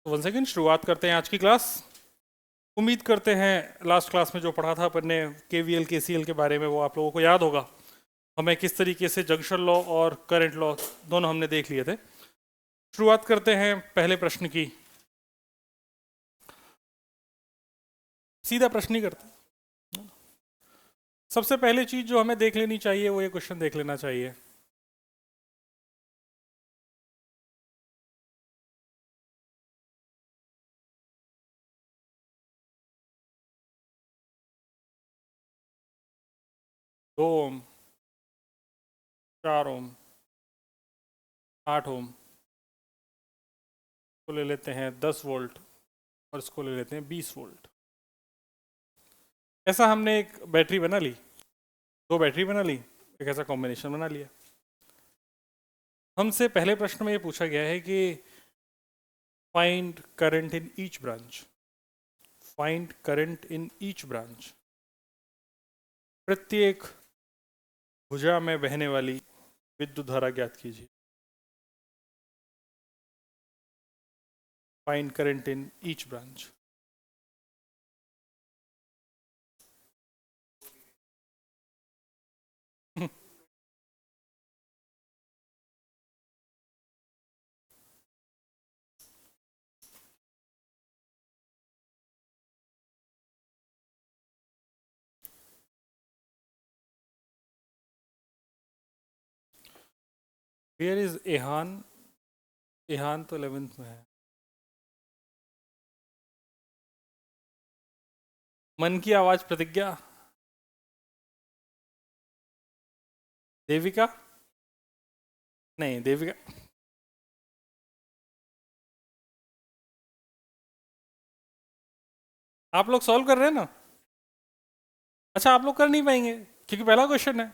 One second शुरुआत करते हैं आज की क्लास। उम्मीद करते हैं लास्ट क्लास में जो पढ़ा था अपन ने केवीएल केसीएल के बारे में वो आप लोगों को याद होगा। हमें किस तरीके से जंक्शन लॉ और करंट लॉ दोनों हमने देख लिए थे। शुरुआत करते हैं पहले प्रश्न की। सीधा प्रश्न ही करते हैं। सबसे पहले चीज जो हमें देख लेनी चाहिए वो ये क्वेश्चन देख लेना चाहिए। दो ओम, 4 ओम, 8 ओम को ले लेते हैं 10 वोल्ट और इसको ले लेते हैं 20 वोल्ट। ऐसा हमने एक बैटरी बना ली, दो बैटरी बना ली, एक ऐसा कॉम्बिनेशन बना लिया। हमसे पहले प्रश्न में ये पूछा गया है कि find current in each branch. Find current in each branch, प्रत्येक भुजा में बहने वाली विद्युत धारा ज्ञात कीजिए। Find current in each branch. Here is Ehan. Ehan तो 11th में है। मन की आवाज प्रतिज्ञा। देविका, नहीं देविका। आप लोग सॉल्व कर रहे हैं ना? अच्छा, आप लोग कर नहीं पाएंगे क्योंकि पहला क्वेश्चन है,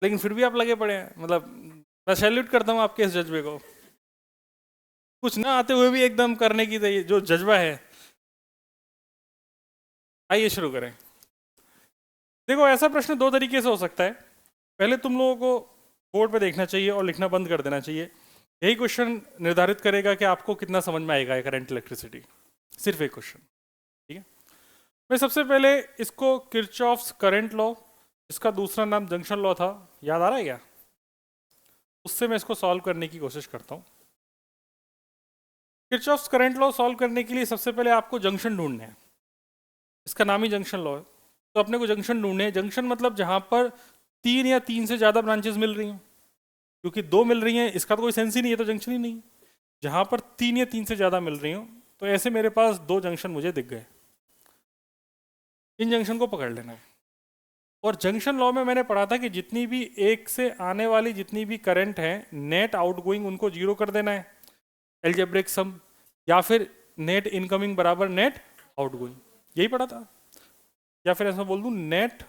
लेकिन फिर भी आप लगे पड़े हैं। मतलब मैं सैल्यूट करता हूँ आपके इस जज्बे को। कुछ ना आते हुए भी एकदम करने की जो जज्बा है। आइए शुरू करें। देखो, ऐसा प्रश्न दो तरीके से हो सकता है। पहले तुम लोगों को बोर्ड पे देखना चाहिए और लिखना बंद कर देना चाहिए। यही क्वेश्चन निर्धारित करेगा कि आपको कितना समझ में आएगा करंट इलेक्ट्रिसिटी। सिर्फ एक क्वेश्चन, ठीक है। मैं सबसे पहले इसको किरचॉफ्स करंट लॉ, इसका दूसरा नाम जंक्शन लॉ था, याद आ रहा है क्या? उससे मैं इसको सॉल्व करने की कोशिश करता हूँ। किरचॉफ्स करंट लॉ सॉल्व करने के लिए सबसे पहले आपको जंक्शन ढूंढने हैं। इसका नाम ही जंक्शन लॉ है, तो अपने को जंक्शन ढूंढने हैं। जंक्शन मतलब जहां पर तीन या तीन से ज़्यादा ब्रांचेस मिल रही हैं। क्योंकि दो मिल रही हैं इसका तो कोई सेंस ही नहीं है, तो जंक्शन ही नहीं है। जहां पर तीन या तीन से ज़्यादा मिल रही हो, तो ऐसे मेरे पास दो जंक्शन मुझे दिख गए। इन जंक्शन को पकड़ लेना है। और जंक्शन लॉ में मैंने पढ़ा था कि जितनी भी एक से आने वाली जितनी भी करंट है, नेट आउटगोइंग उनको जीरो कर देना है, एल्जेब्रिक सम, या फिर नेट इनकमिंग बराबर नेट आउटगोइंग। यही पढ़ा था। या फिर ऐसा बोल दूं, नेट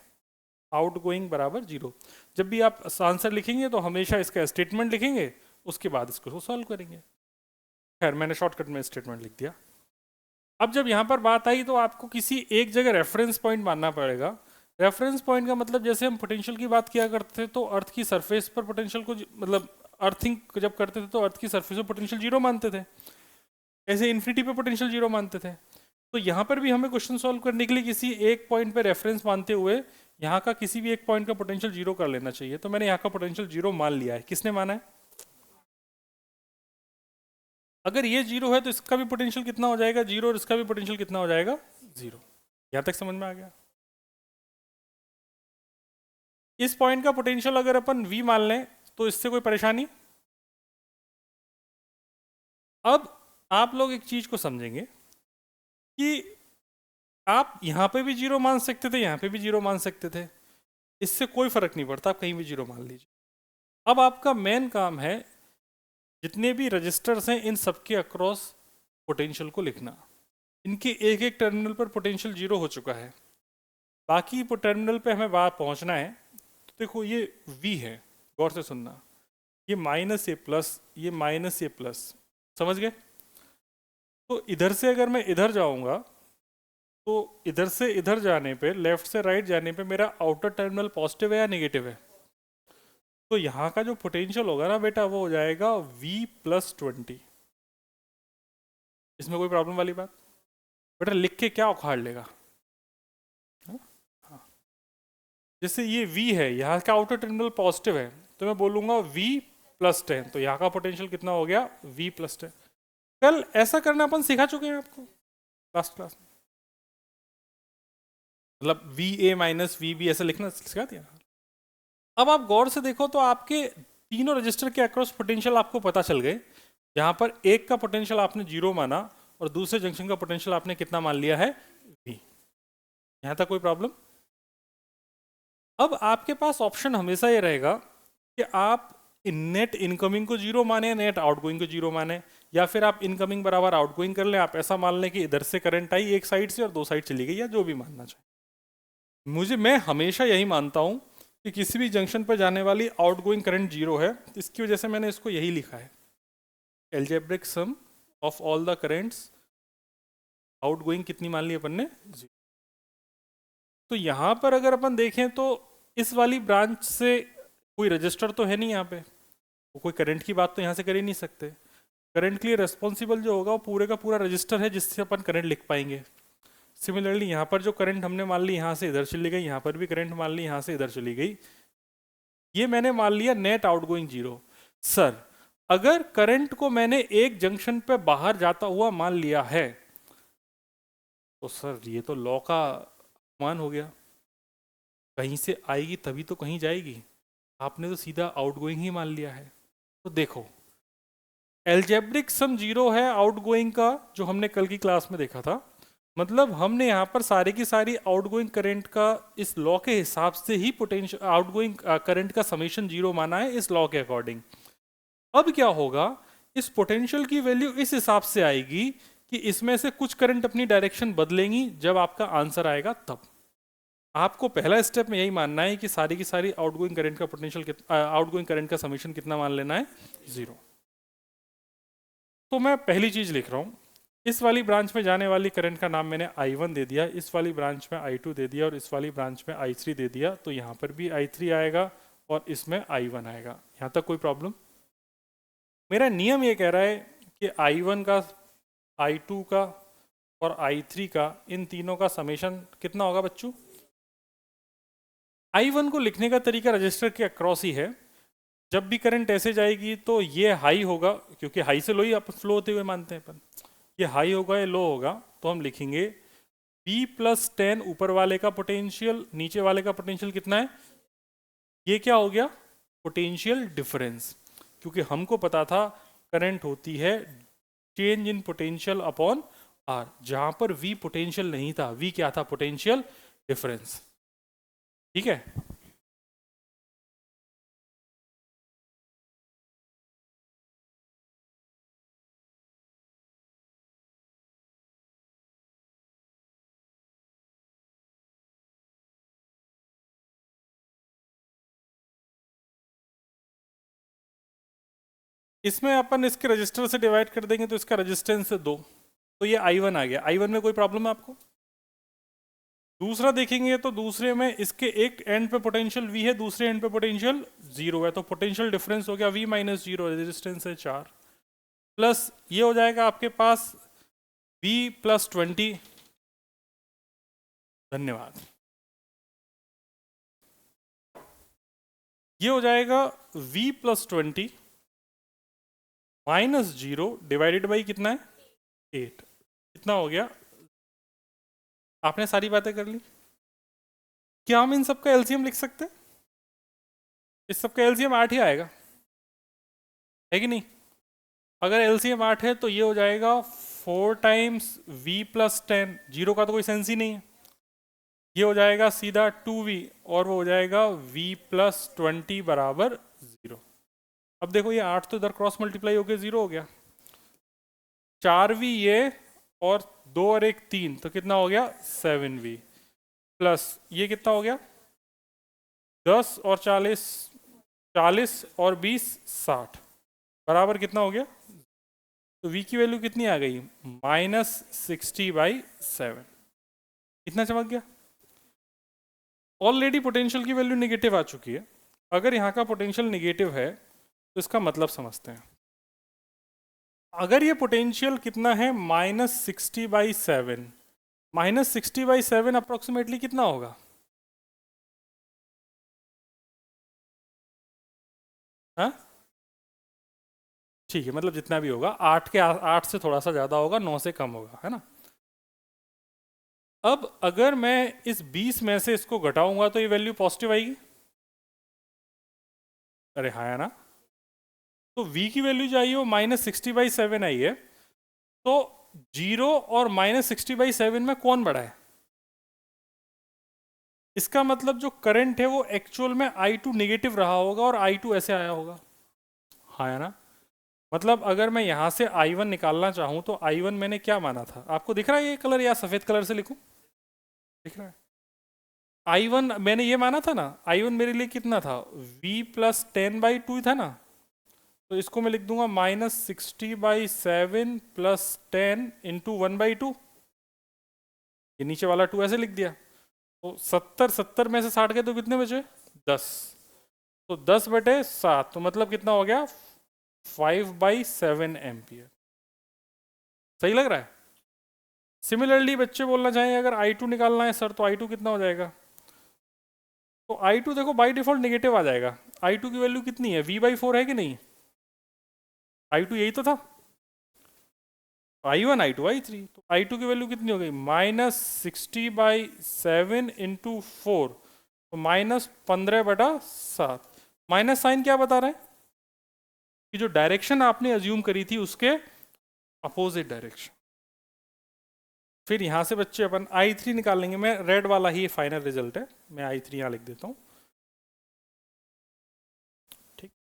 आउटगोइंग बराबर जीरो। जब भी आप आंसर लिखेंगे तो हमेशा इसका स्टेटमेंट लिखेंगे, उसके बाद इसको सॉल्व करेंगे। खैर, मैंने शॉर्टकट में स्टेटमेंट लिख दिया। अब जब यहाँ पर बात आई तो आपको किसी एक जगह रेफरेंस पॉइंट मानना पड़ेगा। रेफरेंस पॉइंट का मतलब, जैसे हम पोटेंशियल की बात किया करते थे तो अर्थ की सरफेस पर पोटेंशियल को मतलब अर्थिंग जब करते थे तो अर्थ की सरफेस पर पोटेंशियल जीरो मानते थे। ऐसे इन्फिनिटी पे पोटेंशियल जीरो मानते थे। तो यहाँ पर भी हमें क्वेश्चन सॉल्व करने के लिए किसी एक पॉइंट पे रेफरेंस मानते हुए यहाँ का किसी भी एक पॉइंट का पोटेंशियल जीरो कर लेना चाहिए। तो मैंने यहाँ का पोटेंशियल जीरो मान लिया है। किसने माना है? अगर ये जीरो है तो इसका भी पोटेंशियल कितना हो जाएगा? जीरो। और इसका भी पोटेंशियल कितना हो जाएगा? जीरो। यहाँ तक समझ में आ गया? इस पॉइंट का पोटेंशियल अगर अपन v मान लें तो इससे कोई परेशानी? अब आप लोग एक चीज को समझेंगे कि आप यहाँ पे भी जीरो मान सकते थे, यहाँ पे भी जीरो मान सकते थे। इससे कोई फर्क नहीं पड़ता, आप कहीं भी जीरो मान लीजिए। अब आपका मेन काम है जितने भी रजिस्टर्स हैं इन सबके अक्रॉस पोटेंशियल को लिखना। इनके एक एक टर्मिनल पर पोटेंशियल जीरो हो चुका है। बाकी टर्मिनल पे हमें बात पहुंचना है। तो देखो, ये v है, गौर से सुनना। ये माइनस ए प्लस, ये माइनस ए प्लस, समझ गए? तो इधर से अगर मैं इधर जाऊंगा तो इधर से इधर जाने पे, लेफ्ट से राइट जाने पे मेरा आउटर टर्मिनल पॉजिटिव है या नेगेटिव है? तो यहाँ का जो पोटेंशियल होगा ना बेटा, वो हो जाएगा v + 20। इसमें कोई प्रॉब्लम वाली बात? बेटा लिख के क्या उखाड़ लेगा? हाँ? हाँ। जैसे ये V है, यहाँ का आउटर टर्मिनल पॉजिटिव है, तो मैं बोलूंगा V प्लस 10, तो यहाँ का पोटेंशियल कितना हो गया? V plus 10। कल ऐसा करना अपन सिखा चुके हैं आपको लास्ट क्लास में, मतलब VA माइनस VB ऐसा लिखना सिखा दिया। अब आप गौर से देखो तो आपके तीनों रजिस्टर के अक्रॉस पोटेंशियल आपको पता चल गए। यहाँ पर एक का पोटेंशियल आपने 0 माना और दूसरे जंक्शन का पोटेंशियल आपने कितना मान लिया है? V। यहाँ तक कोई प्रॉब्लम? अब आपके पास ऑप्शन हमेशा ये रहेगा कि आप नेट इनकमिंग को 0 माने, नेट आउटगोइंग को 0 माने, या फिर आप इनकमिंग बराबर आउटगोइंग कर लें। आप ऐसा मान लें कि इधर से करंट आई एक साइड से और दो साइड चली गई, या जो भी मानना चाहे। मैं हमेशा यही मानता हूं कि किसी भी जंक्शन पर जाने वाली आउटगोइंग करंट 0 है, इसकी वजह से मैंने इसको यही लिखा है, algebraic sum of all the currents outgoing कितनी मान ली अपन ने? 0। तो यहां पर अगर अपन देखें तो इस वाली ब्रांच से कोई रजिस्टर तो है नहीं यहाँ पे, वो कोई करंट की बात तो यहाँ से कर ही नहीं सकते। करंट के लिए रेस्पॉन्सिबल जो होगा वो पूरे का पूरा रजिस्टर है जिससे अपन करंट लिख पाएंगे। सिमिलरली यहाँ पर जो करंट हमने मान ली यहाँ से इधर चली गई, यहाँ पर भी करंट मान ली यहाँ से इधर चली गई, ये मैंने मान लिया नेट आउटगोइंग 0। सर अगर करंट को मैंने एक जंक्शन पे बाहर जाता हुआ मान लिया है तो सर ये तो लॉ का मान हो गया, कहीं से आएगी तभी तो कहीं जाएगी, आपने तो सीधा आउटगोइंग ही मान लिया है। तो देखो एल्जेब्रिक सम 0 है आउटगोइंग का, जो हमने कल की क्लास में देखा था, मतलब हमने यहाँ पर सारी की सारी आउटगोइंग करंट का इस लॉ के हिसाब से ही पोटेंशियल आउटगोइंग करंट का समेशन 0 माना है इस लॉ के अकॉर्डिंग। अब क्या होगा, इस पोटेंशियल की वैल्यू इस हिसाब से आएगी कि इसमें से कुछ करंट अपनी डायरेक्शन बदलेंगी जब आपका आंसर आएगा तब। आपको पहला स्टेप में यही मानना है कि सारी की सारी आउटगोइंग करंट का पोटेंशियल आउटगोइंग करंट का समेशन कितना मान लेना है? 0। तो मैं पहली चीज लिख रहा हूं, इस वाली ब्रांच में जाने वाली करंट का नाम मैंने I1 दे दिया, इस वाली ब्रांच में I2 दे दिया और इस वाली ब्रांच में I3 दे दिया। तो यहाँ पर भी I3 आएगा और इसमें I1 आएगा। यहाँ तक कोई प्रॉब्लम? मेरा नियम ये कह रहा है कि I1 का, I2 का और I3 का, इन तीनों का समेशन कितना होगा बच्चों? I1 को लिखने का तरीका रजिस्टर के अक्रॉस ही है। जब भी करंट ऐसे जाएगी तो ये हाई होगा, क्योंकि हाई से लो ही आप फ्लो होते हुए मानते हैं अपन, ये हाई होगा या लो होगा, तो हम लिखेंगे V प्लस 10 ऊपर वाले का पोटेंशियल, नीचे वाले का पोटेंशियल कितना है? ये क्या हो गया? Potential difference. क्योंकि हमको पता था करंट होती है change in potential upon R, जहां पर V पोटेंशियल नहीं था, V क्या था? Potential difference. ठीक है। इसमें अपन इसके रजिस्टर से डिवाइड कर देंगे तो इसका रेजिस्टेंस है 2, तो ये I1 आ गया। I1 में कोई प्रॉब्लम है आपको? दूसरा देखेंगे तो दूसरे में इसके एक एंड पे पोटेंशियल V है, दूसरे एंड पे पोटेंशियल 0 है, तो पोटेंशियल डिफरेंस हो गया V माइनस 0, रेजिस्टेंस है 4, प्लस ये हो जाएगा आपके पास V प्लस 20। धन्यवाद। ये हो जाएगा V plus 20 minus 0 divided by कितना है? 8। कितना हो गया? आपने सारी बातें कर ली। क्या हम इन सबका एलसीएम लिख सकते हैं? इस सबका एलसीएम 8 ही आएगा, है कि नहीं? अगर एलसीएम 8 है तो ये हो जाएगा 4 टाइम्स V प्लस 10, 0 का तो कोई सेंस ही नहीं है, ये हो जाएगा सीधा 2V और वो हो जाएगा V प्लस 20 बराबर 0। अब देखो ये 8 तो इधर क्रॉस मल्टीप्लाई होकर 0 हो गया, 4V ये और 2 और 1 3, तो कितना हो गया? 7V प्लस ये कितना हो गया? 10 और 40, 40 और 20 60 बराबर कितना हो गया? तो V की वैल्यू कितनी आ गई? -60/7। इतना चमक गया। ऑलरेडी पोटेंशियल की वैल्यू नेगेटिव आ चुकी है। अगर यहाँ का पोटेंशियल नेगेटिव है तो इसका मतलब समझते हैं। अगर ये पोटेंशियल कितना है -60/7, -60/7 अप्रोक्सीमेटली कितना होगा? हाँ, ठीक है, मतलब जितना भी होगा 8 से थोड़ा सा ज़्यादा होगा, 9 से कम होगा, है ना। अब अगर मैं इस 20 में से इसको घटाऊंगा तो ये वैल्यू पॉजिटिव आएगी। अरे हाँ, है ना। तो v की वैल्यू जो आई है वो -60/7 आई है। तो 0 और -60/7 में कौन बड़ा है? इसका मतलब जो करंट है वो एक्चुअल में I2 नेगेटिव रहा होगा और I2 ऐसे आया होगा। हाँ, है ना। मतलब अगर मैं यहाँ से I1 निकालना चाहूँ तो I1 मैंने क्या माना था, आपको दिख रहा है ये कलर, या सफ़ेद कलर से लिखूँ? दिख रहा है। I1 मैंने ये माना था ना, I1 मेरे लिए कितना था, V +10/2 था ना। तो इसको मैं लिख दूंगा -60/7 +10 × 1/2। ये नीचे वाला 2 ऐसे लिख दिया। तो 70 में से 60 गए तो कितने बचे? 10। तो 10/7, तो मतलब कितना हो गया, 5/7 एम्पियर। सही लग रहा है। सिमिलरली बच्चे बोलना चाहें अगर I2 निकालना है सर, तो I2 कितना हो जाएगा? तो I2 देखो बाई डिफॉल्ट नेगेटिव आ जाएगा। I2 की वैल्यू कितनी है, V/4 है कि नहीं? I2 यही तो था। I1 I2 I3, तो I2 की वैल्यू कितनी हो गई, -60/7 × 4, तो -15/7। माइनस साइन क्या बता रहा है कि जो डायरेक्शन आपने अज्यूम करी थी उसके अपोजिट डायरेक्शन। फिर यहां से बच्चे अपन I3 निकाल लेंगे। मैं रेड वाला ही फाइनल रिजल्ट है, मैं I3 यहां लिख देता हूं। ठीक,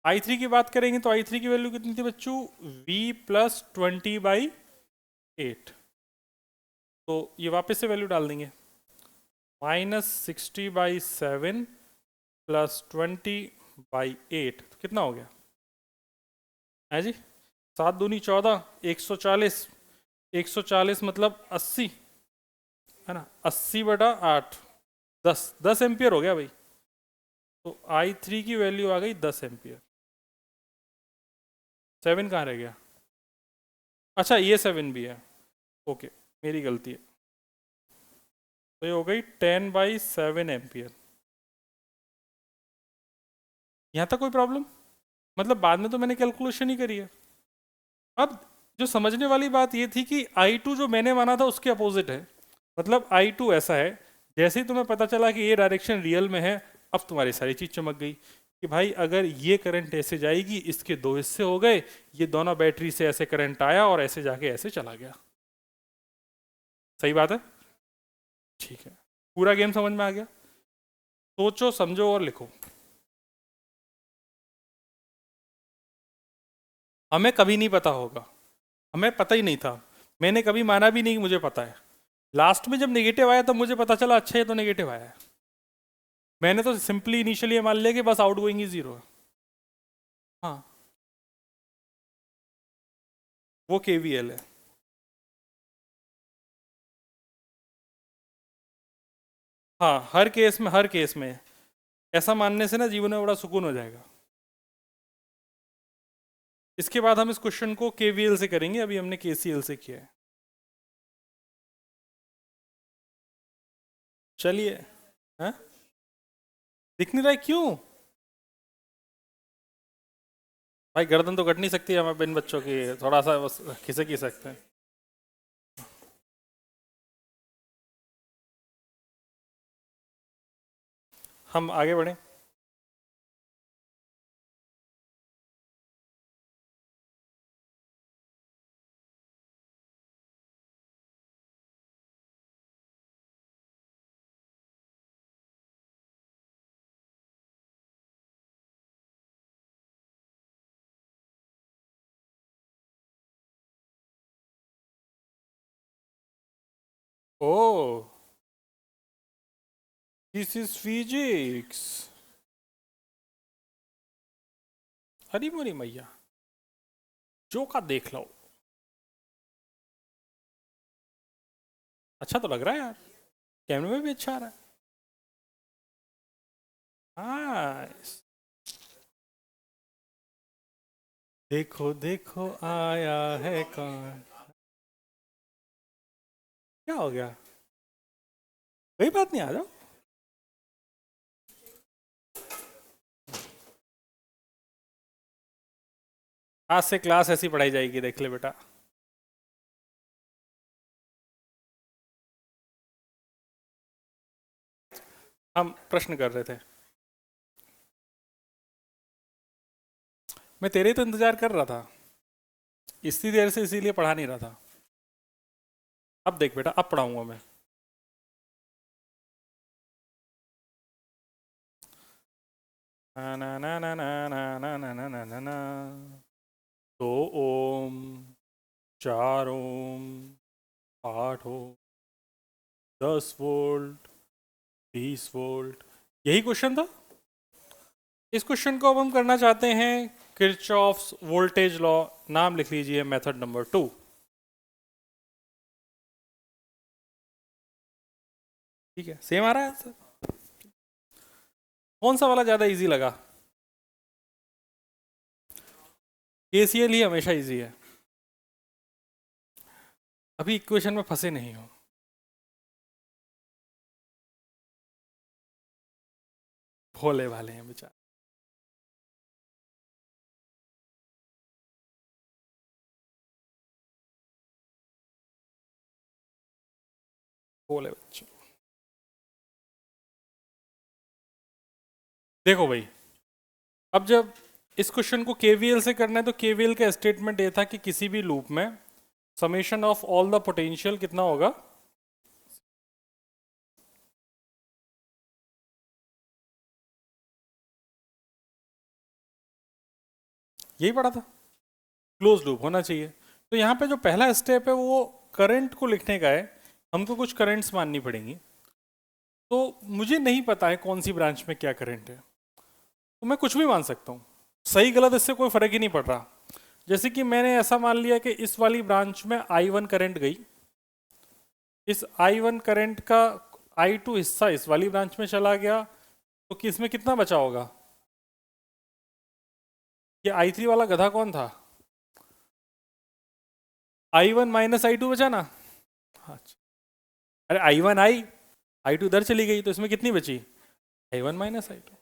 I3 की बात करेंगे तो I3 की वैल्यू कितनी थी बच्चों, V +20/8। तो ये वापस से वैल्यू डाल देंगे, -60/7 +20/8, तो कितना हो गया है जी? 7 दूनी 14, 140। 140 मतलब 80, है ना। 80/8, 10 एम्पियर हो गया भाई। तो I3 की वैल्यू आ गई 10 एम्पियर। 7 कहाँ रह गया? अच्छा, ये 7 भी है, ओके, मेरी गलती है। तो ये हो गई 10/7 एम्पियर। यहाँ तक कोई प्रॉब्लम? मतलब बाद में तो मैंने कैलकुलेशन ही करी है। अब जो समझने वाली बात ये थी कि I2 जो मैंने माना था उसके अपोजिट है। मतलब I2 ऐसा है, जैसे ही तुम्हें पता चला कि ये डायरेक्शन रियल में है, अब तुम्हारी सारी चीज चमक गई कि भाई अगर ये करंट ऐसे जाएगी, इसके दो हिस्से हो गए, ये दोनों बैटरी से ऐसे करंट आया और ऐसे जाके ऐसे चला गया। सही बात है, ठीक है। पूरा गेम समझ में आ गया? सोचो, समझो और लिखो। हमें कभी नहीं पता होगा, हमें पता ही नहीं था। मैंने कभी माना भी नहीं कि मुझे पता है। लास्ट में जब नेगेटिव आया तब मुझे पता चला, अच्छा ये तो नेगेटिव आया है। मैंने तो सिंपली इनिशियली मान लिया कि बस आउट गोइंग ही 0 है। हाँ, वो KVL है। हाँ, हर केस में, हर केस में ऐसा मानने से ना जीवन में बड़ा सुकून हो जाएगा। इसके बाद हम इस क्वेश्चन को KVL से करेंगे, अभी हमने KCL से किया है। चलिए। हाँ, दिख नहीं रहा है क्यों? भाई गर्दन तो कट नहीं सकती हमें बिन बच्चों की, थोड़ा सा बस खिसक ही सकते हैं। हम आगे बढ़ें। ओ, दिस इज फिजिक्स। हरी मोरी मैया, जो का देख लो। अच्छा तो लग रहा है यार, कैमरे में भी अच्छा आ रहा है। हाँ, देखो देखो आया है कौन। क्या हो गया? कोई बात नहीं, आ जाओ। आज से क्लास ऐसी पढ़ाई जाएगी, देख ले बेटा। हम प्रश्न कर रहे थे। मैं तेरे ही तो इंतजार कर रहा था, इतनी देर से, इसीलिए पढ़ा नहीं रहा था। अब देख बेटा, अब पढ़ाऊंगा मैं। ना ना ना ना ना ना ना ना ना ना ना ना। 2 ओम, 4 ओम, 8 ओम, 10 वोल्ट, 20 वोल्ट। यही क्वेश्चन था। इस क्वेश्चन को अब हम करना चाहते हैं किरचॉफ्स वोल्टेज लॉ। नाम लिख लीजिए, मेथड नंबर 2। ठीक है, सेम आ रहा है आंसर। कौन सा वाला ज्यादा इजी लगा? केसीएल ही हमेशा इजी है। अभी इक्वेशन में फंसे नहीं हो। भोले भाले हैं बेचारे। भोले बच्चे। देखो भाई, अब जब इस क्वेश्चन को केवीएल से करना है, तो केवीएल का स्टेटमेंट ये था कि किसी भी लूप में summation of all the potential कितना होगा? यही पढ़ा था, क्लोज लूप होना चाहिए। तो यहाँ पे जो पहला स्टेप है वो करंट को लिखने का है। हमको कुछ करंट्स माननी पड़ेंगी। तो मुझे नहीं पता है कौन सी ब्रांच में क्या करंट है, तो मैं कुछ भी मान सकता हूँ। सही गलत इससे कोई फर्क ही नहीं पड़ रहा। जैसे कि मैंने ऐसा मान लिया कि इस वाली ब्रांच में I1 करंट गई। इस I1 करंट का I2 हिस्सा इस वाली ब्रांच में चला गया, तो कि इसमें कितना बचा होगा? ये I3 वाला गधा कौन था? I1 माइनस I2 बचा ना। अच्छा। अरे I1 आई, I2 इधर चली गई, तो इसमें कितनी बची? I1 minus I2।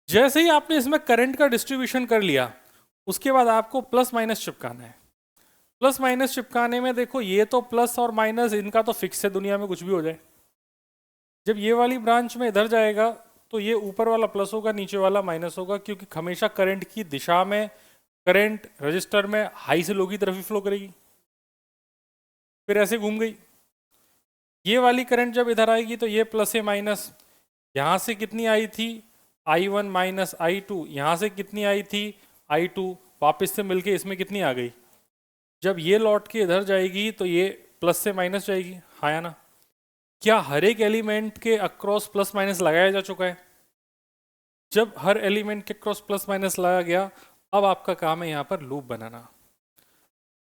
जैसे ही आपने इसमें करंट का डिस्ट्रीब्यूशन कर लिया, उसके बाद आपको प्लस माइनस चिपकाना है। प्लस माइनस चिपकाने में देखो, ये तो प्लस और माइनस इनका तो फिक्स है, दुनिया में कुछ भी हो जाए। जब ये वाली ब्रांच में इधर जाएगा, तो ये ऊपर वाला प्लस होगा, नीचे वाला माइनस होगा, क्योंकि हमेशा करंट की दिशा में करंट रजिस्टर में हाई से लो की तरफ ही फ्लो करेगी। फिर ऐसे घूम गई। ये वाली करंट जब इधर आएगी, तो ये प्लस है माइनस, यहाँ से कितनी आई थी? I1 minus I2। यहाँ से कितनी आई थी? I2। वापस से मिलके इसमें कितनी आ गई? जब ये लौट के इधर जाएगी, तो ये प्लस से माइनस जाएगी। हाँ या ना? क्या हर एक एलिमेंट के अक्रॉस प्लस माइनस लगाया जा चुका है? जब हर एलिमेंट के क्रॉस प्लस माइनस लगाया गया, अब आपका काम है यहाँ पर लूप बनाना।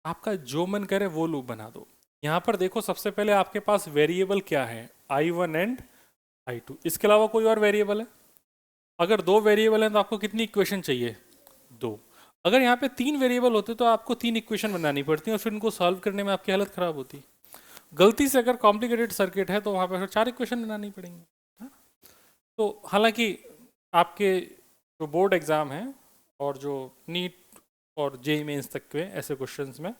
आपका जो मन करे वो लूप बना दो। यहाँ पर देखो, सबसे पहले आपके पास वेरिएबल क्या है? I1 and I2। इसके अलावा कोई और वेरिएबल है? अगर 2 वेरिएबल हैं तो आपको कितनी इक्वेशन चाहिए? 2। अगर यहाँ पे 3 वेरिएबल होते तो आपको 3 इक्वेशन बनानी पड़ती और फिर उनको सॉल्व करने में आपकी हालत खराब होती। गलती से अगर कॉम्प्लिकेटेड सर्किट है तो वहाँ पर 4 इक्वेशन बनानी पड़ेंगी। हाँ? तो हालांकि आपके जो बोर्ड एग्ज़ाम हैं और जो नीट और जेई मेंस तक के ऐसे क्वेश्चंस में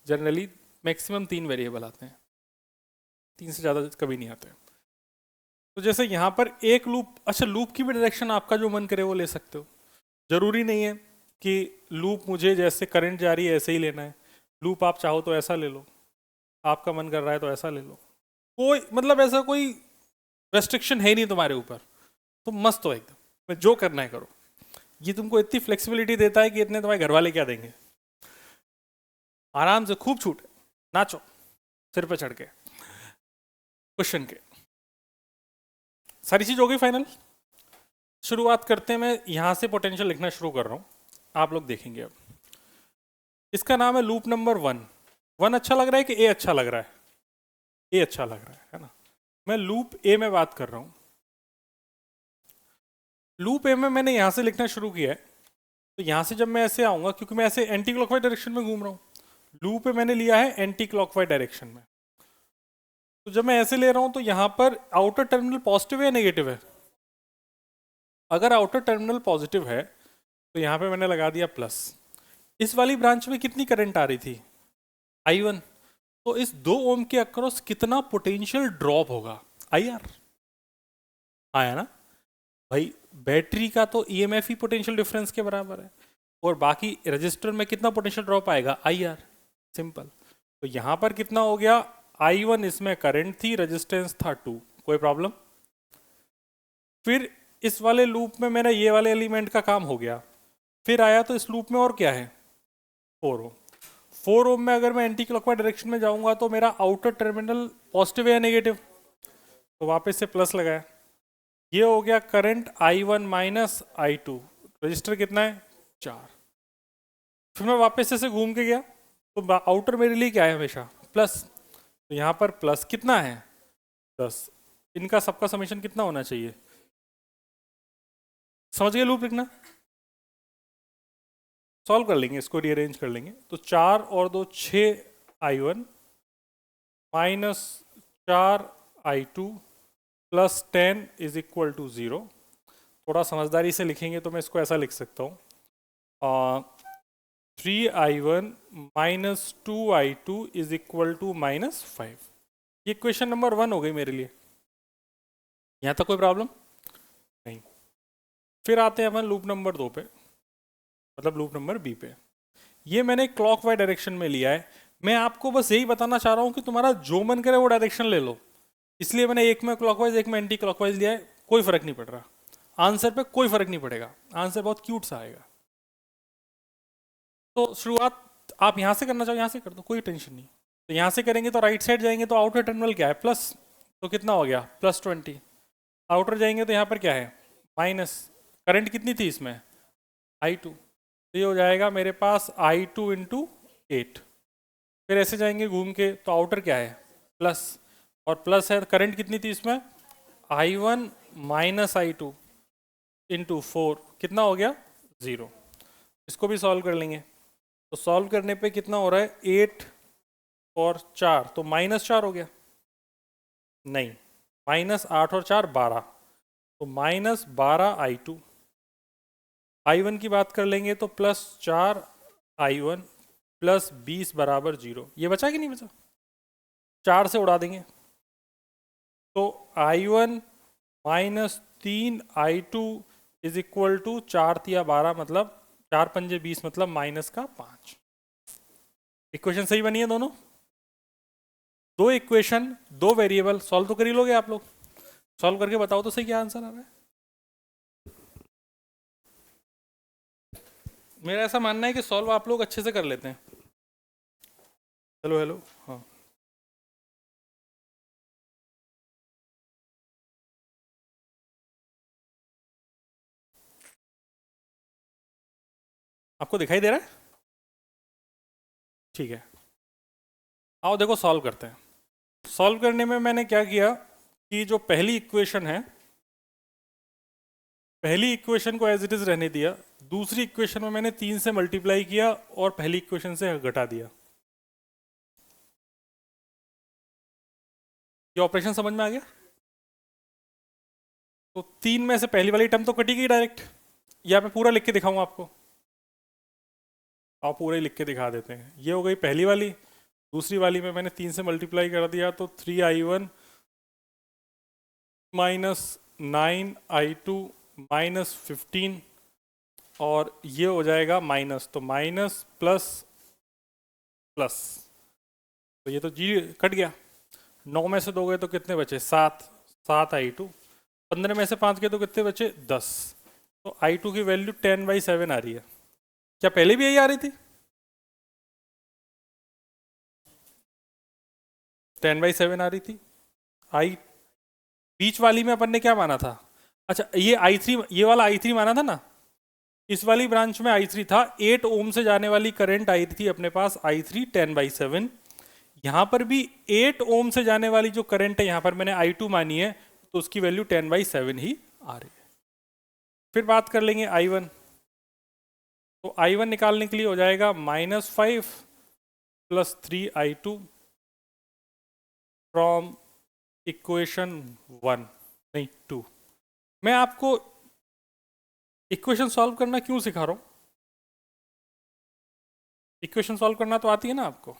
जनरली मैक्सिमम 3 वेरिएबल आते हैं, 3 से ज़्यादा कभी नहीं आते। तो जैसे यहाँ पर एक लूप, अच्छा लूप की भी डायरेक्शन आपका जो मन करे वो ले सकते हो। जरूरी नहीं है कि लूप मुझे जैसे करंट जा रही है ऐसे ही लेना है। लूप आप चाहो तो ऐसा ले लो, आपका मन कर रहा है तो ऐसा ले लो। कोई मतलब ऐसा कोई रेस्ट्रिक्शन है नहीं तुम्हारे ऊपर। तुम मस्त हो एकदम, मैं जो करना है करो। ये तुमको इतनी फ्लेक्सिबिलिटी देता है कि इतने तुम्हारे घर वाले क्या देंगे। आराम से खूब छूट, नाचो सिर पे चढ़ के। क्वेश्चन के सारी चीज हो गई फाइनल। शुरुआत करते हैं, मैं यहाँ से पोटेंशियल लिखना शुरू कर रहा हूँ, आप लोग देखेंगे। अब इसका नाम है लूप नंबर 1। 1 अच्छा लग रहा है कि ए अच्छा लग रहा है? ए अच्छा लग रहा है ना? मैं लूप ए में बात कर रहा हूँ। लूप ए में मैंने यहाँ से लिखना शुरू किया है, तो यहाँ से जब मैं ऐसे आऊँगा, क्योंकि मैं ऐसे एंटी क्लॉकवाइज डायरेक्शन में घूम रहा हूँ, लूप पे मैंने लिया है एंटी क्लॉकवाइज डायरेक्शन में, तो जब मैं ऐसे ले रहा हूँ तो यहाँ पर आउटर टर्मिनल पॉजिटिव है या नेगेटिव है? अगर आउटर टर्मिनल पॉजिटिव है तो यहाँ पे मैंने लगा दिया प्लस। इस वाली ब्रांच में कितनी करंट आ रही थी? I1। तो इस 2 ओम के अक्रॉस कितना पोटेंशियल ड्रॉप होगा? IR। आया ना भाई? बैटरी का तो EMF ही पोटेंशियल डिफरेंस के बराबर है, और बाकी रजिस्टर में कितना पोटेंशियल ड्रॉप आएगा? IR। सिंपल। तो यहाँ पर कितना हो गया? I1 इसमें करंट थी, रेजिस्टेंस था 2, कोई प्रॉब्लम? फिर इस वाले लूप में मेरा ये वाले एलिमेंट का काम हो गया। फिर आया तो इस लूप में और क्या है? 4 ओम। 4 ओम में अगर मैं एंटी क्लॉकवाइज डायरेक्शन में जाऊंगा तो मेरा आउटर टर्मिनल पॉजिटिव है या नेगेटिव? तो वापस से प्लस लगाया। ये हो गया current I1 minus I2। Register कितना है? 4। फिर मैं वापस से घूम के गया तो आउटर मेरे लिए क्या है? हमेशा प्लस। तो यहाँ पर प्लस कितना है? 10। इनका सबका समेशन कितना होना चाहिए? समझ गए लूप लिखना? सॉल्व कर लेंगे, इसको रीअरेंज कर लेंगे। तो 4 और 2 6 I1 minus 4 I2 plus 10 is equal to 0। थोड़ा समझदारी से लिखेंगे तो मैं इसको ऐसा लिख सकता हूँ, 3I1 minus 2I2 is equal to minus 5। ये क्वेश्चन नंबर 1 हो गई मेरे लिए। यहाँ तक कोई प्रॉब्लम नहीं? फिर आते हैं अपन लूप नंबर 2 पे, मतलब लूप नंबर बी पे। ये मैंने क्लॉकवाइज डायरेक्शन में लिया है। मैं आपको बस यही बताना चाह रहा हूँ कि तुम्हारा जो मन करे वो डायरेक्शन ले लो, इसलिए मैंने एक में क्लॉकवाइज एक में एंटी क्लॉकवाइज लिया है। कोई फर्क नहीं पड़ रहा, आंसर पे कोई फर्क नहीं पड़ेगा, आंसर बहुत क्यूट सा आएगा। तो शुरुआत आप यहाँ से करना चाहो यहाँ से कर दो, कोई टेंशन नहीं। तो यहाँ से करेंगे तो राइट साइड जाएंगे तो आउटर टर्मिनल क्या है? प्लस। तो कितना हो गया? प्लस 20। आउटर जाएंगे तो यहाँ पर क्या है? माइनस। करंट कितनी थी इसमें? I2। तो ये हो जाएगा मेरे पास I2 इंटू 8। फिर ऐसे जाएंगे घूम के तो आउटर क्या है? प्लस। और प्लस है, करंट कितनी थी इसमें? I1 minus I2 into 4। कितना हो गया? 0। इसको भी सॉल्व कर लेंगे। तो सॉल्व करने पे कितना हो रहा है? 8 और 4 तो माइनस 4 हो गया। नहीं, माइनस 8 और 4 12, तो माइनस 12 I2। I1 की बात कर लेंगे तो प्लस 4 I1 प्लस 20 बराबर 0। ये बचा कि नहीं बचा? 4 से उड़ा देंगे तो I1 minus 3 I2 is equal to 4 तिया 12, मतलब 4 पंजे 20, मतलब माइनस का 5। इक्वेशन सही बनी है दोनों? 2 इक्वेशन 2 वेरिएबल। सॉल्व तो कर ही लोगे आप लोग? सॉल्व करके बताओ तो सही क्या आंसर आ रहा है। मेरा ऐसा मानना है कि सॉल्व आप लोग अच्छे से कर लेते हैं। हेलो हेलो, हाँ आपको दिखाई दे रहा है? ठीक है, आओ देखो सॉल्व करते हैं। सॉल्व करने में मैंने क्या किया कि जो पहली इक्वेशन है, पहली इक्वेशन को एज इट इज रहने दिया। दूसरी इक्वेशन में मैंने 3 से मल्टीप्लाई किया और पहली इक्वेशन से घटा दिया। ये ऑपरेशन समझ में आ गया? तो 3 में से पहली वाली टर्म तो कटी गई डायरेक्ट। यहाँ पे पूरा लिख के दिखाऊंगा आपको, आप पूरा ही लिख के दिखा देते हैं। ये हो गई पहली वाली। दूसरी वाली में मैंने 3 से मल्टीप्लाई कर दिया तो 3I1 माइनस 9I2 माइनस 15, और ये हो जाएगा माइनस, तो माइनस प्लस प्लस, तो ये तो जी कट गया। 9 में से 2 गए तो कितने बचे? 7। 7 I2। 15 में से 5 गए तो कितने बचे? 10। तो I2 की वैल्यू 10/7 आ रही है। क्या पहले भी यही आ रही थी? 10/7 आ रही थी। आई बीच वाली में अपन ने क्या माना था? अच्छा, ये I3, ये वाला I3 माना था ना। इस वाली ब्रांच में I3 था, 8 ओम से जाने वाली करंट आई थी अपने पास I3 10/7। यहाँ पर भी 8 ओम से जाने वाली जो करंट है यहाँ पर मैंने I2 मानी है, तो उसकी वैल्यू 10/7 ही आ रही है। फिर बात कर लेंगे I1। तो I1 निकालने के लिए हो जाएगा -5 + 3I2 फ्रॉम इक्वेशन 1, नहीं 2। मैं आपको इक्वेशन सॉल्व करना क्यों सिखा रहा हूँ? इक्वेशन सॉल्व करना तो आती है ना आपको।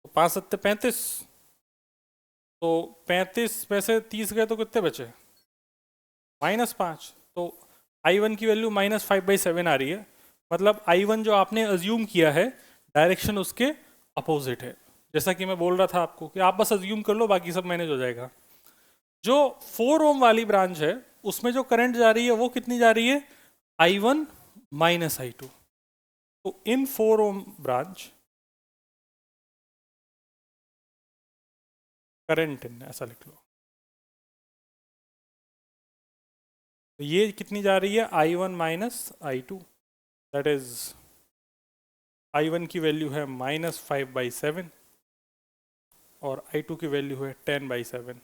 तो 5 सत्ते 35, तो 35 में से 30 गए तो कितने बचे? -5। तो I1 की वैल्यू -5/7 आ रही है। मतलब I1 जो आपने अज्यूम किया है, डायरेक्शन उसके अपोजिट है। जैसा कि मैं बोल रहा था आपको कि आप बस अज्यूम कर लो, बाकी सब मैनेज हो जाएगा। जो 4 ओम वाली ब्रांच है उसमें जो करंट जा रही है वो कितनी जा रही है? I1 - I2। तो इन 4 ओम ब्रांच करंट इन, ऐसा लिख लो। तो ये कितनी जा रही है? I1 - I2, that is I1 की वैल्यू है -5/7 और I2 की वैल्यू है 10/7।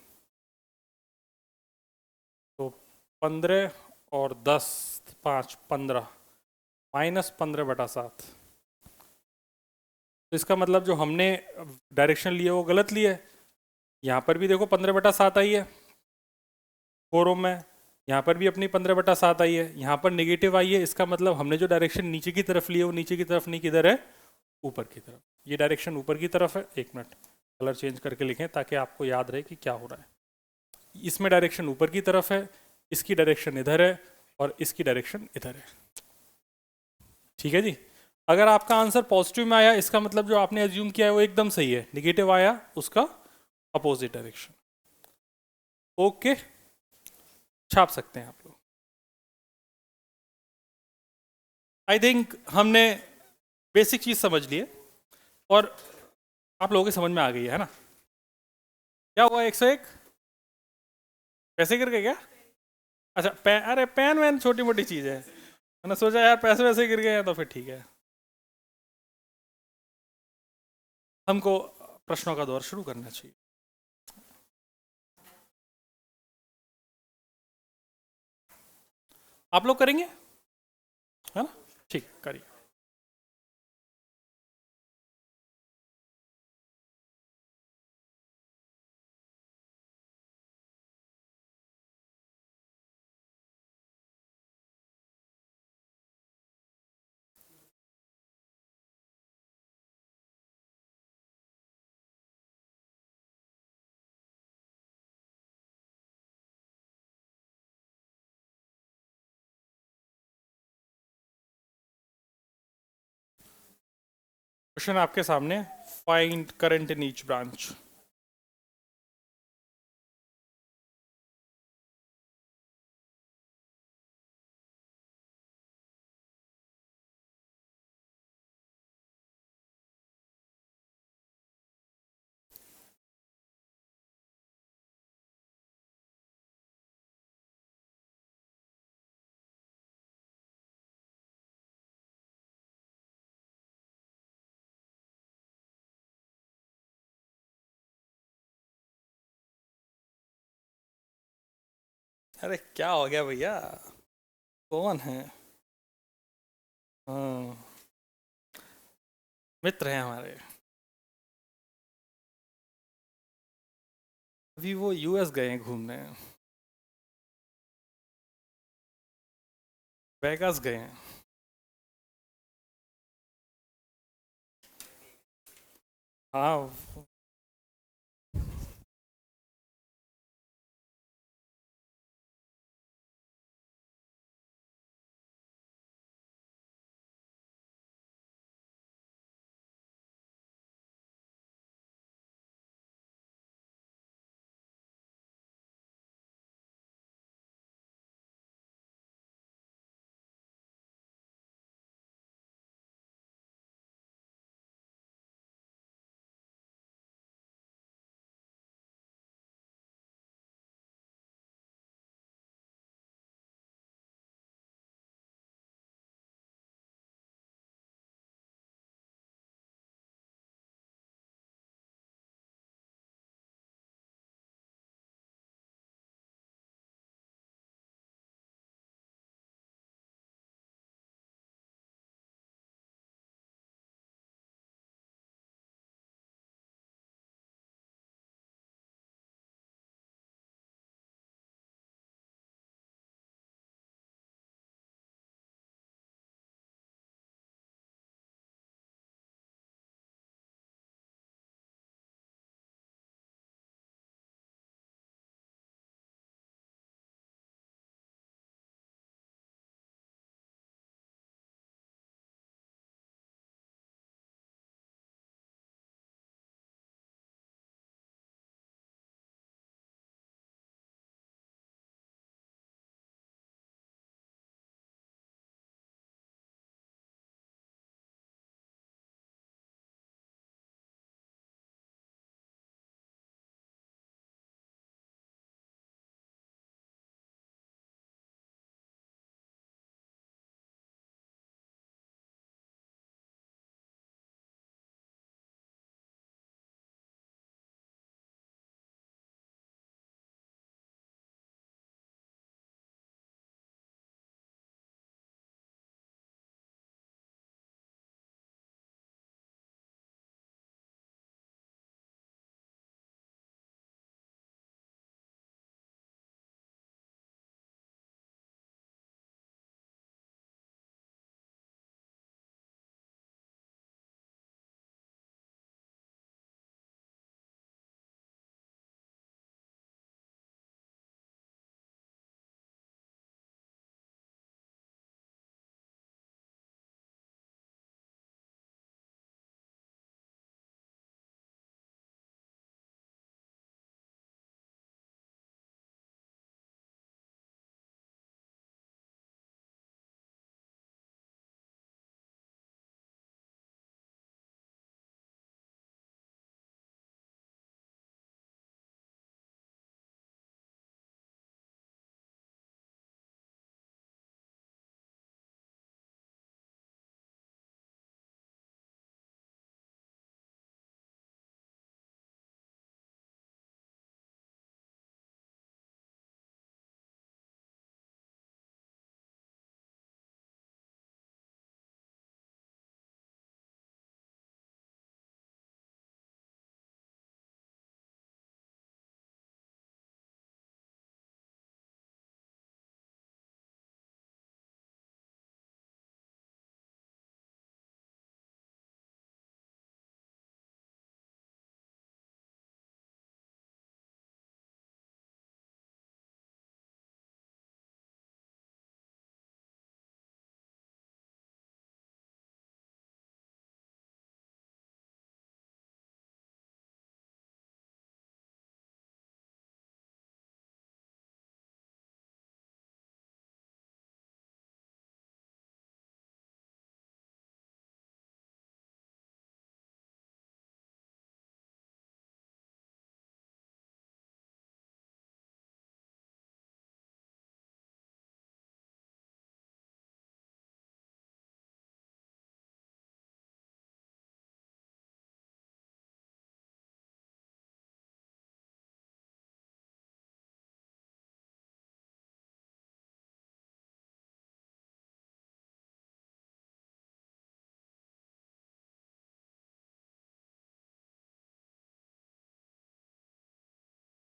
तो 15 और 10, 5, 15, -15/7। तो इसका मतलब जो हमने डायरेक्शन लिया वो गलत लिया है। यहाँ पर भी देखो 15/7 आई है 4 ओम में, यहाँ पर भी अपनी 15/7 आई है, यहाँ पर नेगेटिव आई है। इसका मतलब हमने जो डायरेक्शन नीचे की तरफ ली है वो नीचे की तरफ नहीं, किधर है? ऊपर की तरफ। ये डायरेक्शन ऊपर की तरफ है। एक मिनट, कलर चेंज करके लिखें ताकि आपको याद रहे कि क्या हो रहा है। इसमें डायरेक्शन ऊपर की तरफ है, इसकी डायरेक्शन इधर है और इसकी डायरेक्शन इधर है। ठीक है जी। अगर आपका आंसर पॉजिटिव में आया, इसका मतलब जो आपने एज्यूम किया है वो एकदम सही है। निगेटिव आया, उसका अपोजिट डायरेक्शन। ओके, छाप सकते हैं आप लोग। आई थिंक हमने बेसिक चीज समझ ली है और आप लोगों के समझ में आ गई है ना? क्या हुआ 101? पैसे गिर गए क्या? अच्छा अरे पेन वैन छोटी मोटी चीज है। मैंने सोचा यार पैसे वैसे गिर गए हैं तो फिर ठीक है। हमको प्रश्नों का दौर शुरू करना चाहिए। आप लोग करेंगे, है ना? ठीक, करिए। क्वेश्चन आपके सामने, find current in each branch. अरे क्या हो गया भैया, कौन है? हाँ, मित्र हैं हमारे। अभी वो यूएस गए हैं घूमने, वेगास गए हैं। हाँ,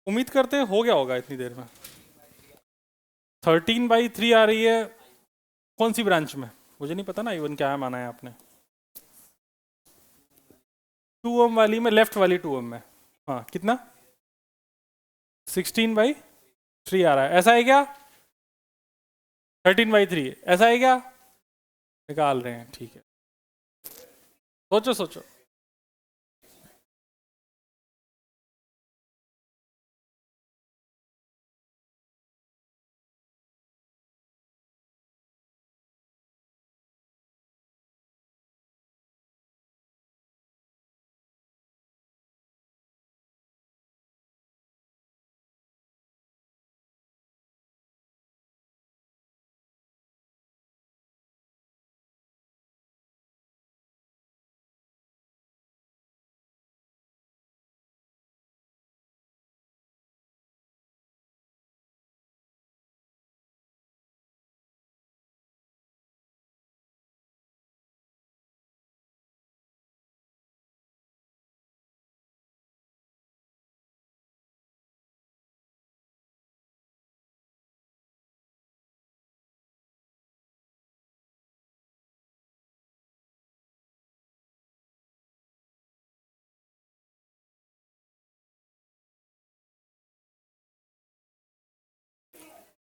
उम्मीद करते हैं हो गया होगा इतनी देर में। 13/3 आ रही है कौन सी ब्रांच में, मुझे नहीं पता ना इवन क्या है माना है आपने। 2 ओम वाली में, लेफ्ट वाली 2 ओम में। हाँ कितना, 16/3 आ रहा है, ऐसा है क्या? 13/3 ऐसा है क्या? निकाल रहे हैं, ठीक है। सोचो सोचो।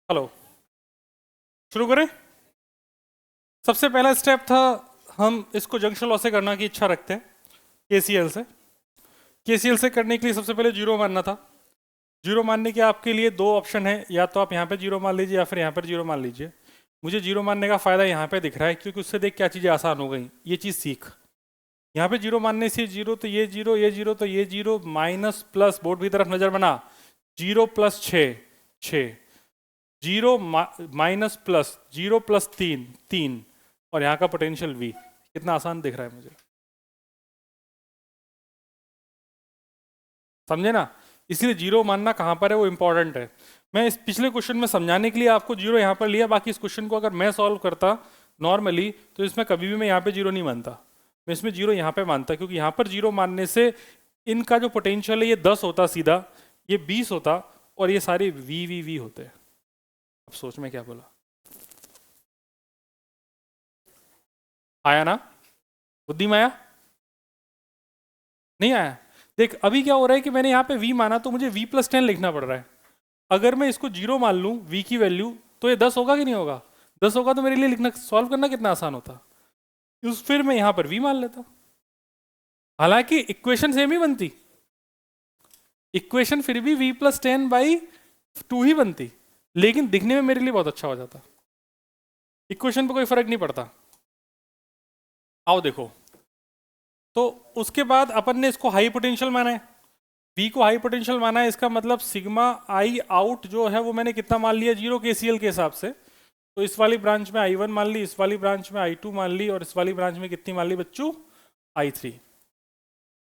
हेलो, शुरू करें। सबसे पहला स्टेप था, हम इसको जंक्शन लॉ से करना की इच्छा रखते हैं, केसीएल से। केसीएल से करने के लिए सबसे पहले जीरो मानना था। जीरो मानने के आपके लिए दो ऑप्शन है, या तो आप यहाँ पे जीरो मान लीजिए या फिर यहाँ पर जीरो मान लीजिए। मुझे जीरो मानने का फायदा यहाँ पे दिख रहा है, क्योंकि उससे देख क्या चीज़ें आसान हो गई, ये चीज़ सीख। यहाँ पे जीरो मानने से जीरो तो ये जीरो, ये जीरो तो ये जीरो, माइनस प्लस, बोर्ड की तरफ नजर बना, zero plus 6, zero minus plus, zero plus 3, और यहाँ का पोटेंशियल V। कितना आसान दिख रहा है मुझे, समझे ना? इसलिए जीरो मानना कहाँ पर है वो इंपॉर्टेंट है। मैं इस पिछले क्वेश्चन में समझाने के लिए आपको जीरो यहाँ पर लिया, बाकी इस क्वेश्चन को अगर मैं सॉल्व करता नॉर्मली तो इसमें कभी भी मैं यहाँ पे जीरो नहीं मानता, मैं इसमें जीरो यहाँ पे मानता, क्योंकि यहाँ पर जीरो मानने से इनका जो पोटेंशियल है ये 10 होता सीधा, ये 20 होता, और ये सारे वी होते हैं। अब सोच में क्या बोला, आया ना? बुद्धि में आया? नहीं आया? देख अभी क्या हो रहा है कि मैंने यहाँ पे v माना तो मुझे v+10 लिखना पड़ रहा है। अगर मैं इसको जीरो मान लूँ v की वैल्यू, तो ये 10 होगा कि नहीं होगा? 10 होगा तो मेरे लिए लिखना, सॉल्व करना कितना आसान होता। फिर मैं यहाँ पर v मान लेता, हालांकि इक्वेशन सेम ही बनती, इक्वेशन फिर भी v+10/2 ही बनती, लेकिन दिखने में मेरे लिए बहुत अच्छा हो जाता। इक्वेशन पे कोई फर्क नहीं पड़ता। आओ देखो, तो उसके बाद अपन ने इसको हाई पोटेंशियल माना है, V को हाई पोटेंशियल माना है, इसका मतलब सिग्मा आई आउट जो है वो मैंने कितना मान लिया, जीरो केसीएल के हिसाब से। तो इस वाली ब्रांच में I1 मान ली, इस वाली ब्रांच में I2 मान ली, और इस वाली ब्रांच में कितनी मान ली बच्चों, I3।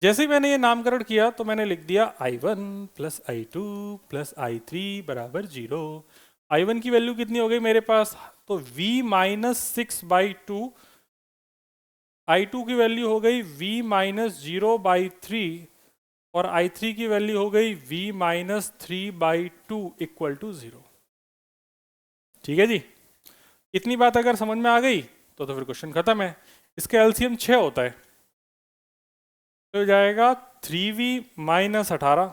जैसे ही मैंने ये नामकरण किया तो मैंने लिख दिया I1 plus I2 plus I3 बराबर 0। I1 की वैल्यू कितनी हो गई मेरे पास, तो V-6/2, I2 की वैल्यू हो गई V-0/3, और I3 की वैल्यू हो गई V-3/2 इक्वल टू 0। ठीक है जी, इतनी बात अगर समझ में आ गई तो फिर क्वेश्चन खत्म है। इसका एलसीएम 6 होता है, तो जाएगा 3V-18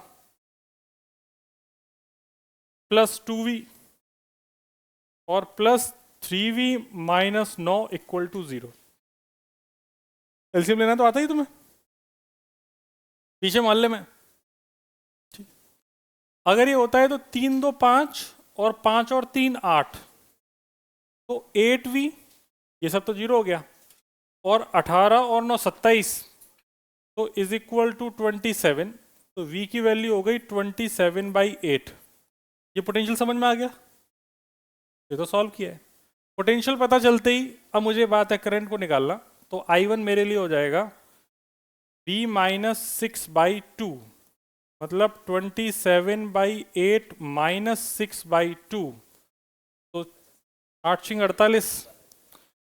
प्लस 2V और plus 3V-9 equal to 0। LCM लेना तो आता ही तुम्हें, पीछे मोहल्ले में। ठीक, अगर ये होता है तो 3 2 5 और 5 और 3 8, तो 8V, ये सब तो जीरो हो गया, और 18 और 9 27, तो इज इक्वल टू 27। तो V की वैल्यू हो गई 27/8। ये पोटेंशियल समझ में आ गया, ये तो सॉल्व किया है। पोटेंशियल पता चलते ही अब मुझे बात है करंट को निकालना, तो I1 मेरे लिए हो जाएगा V-6/2, मतलब 27/8 माइनस 6/2, तो 8 48,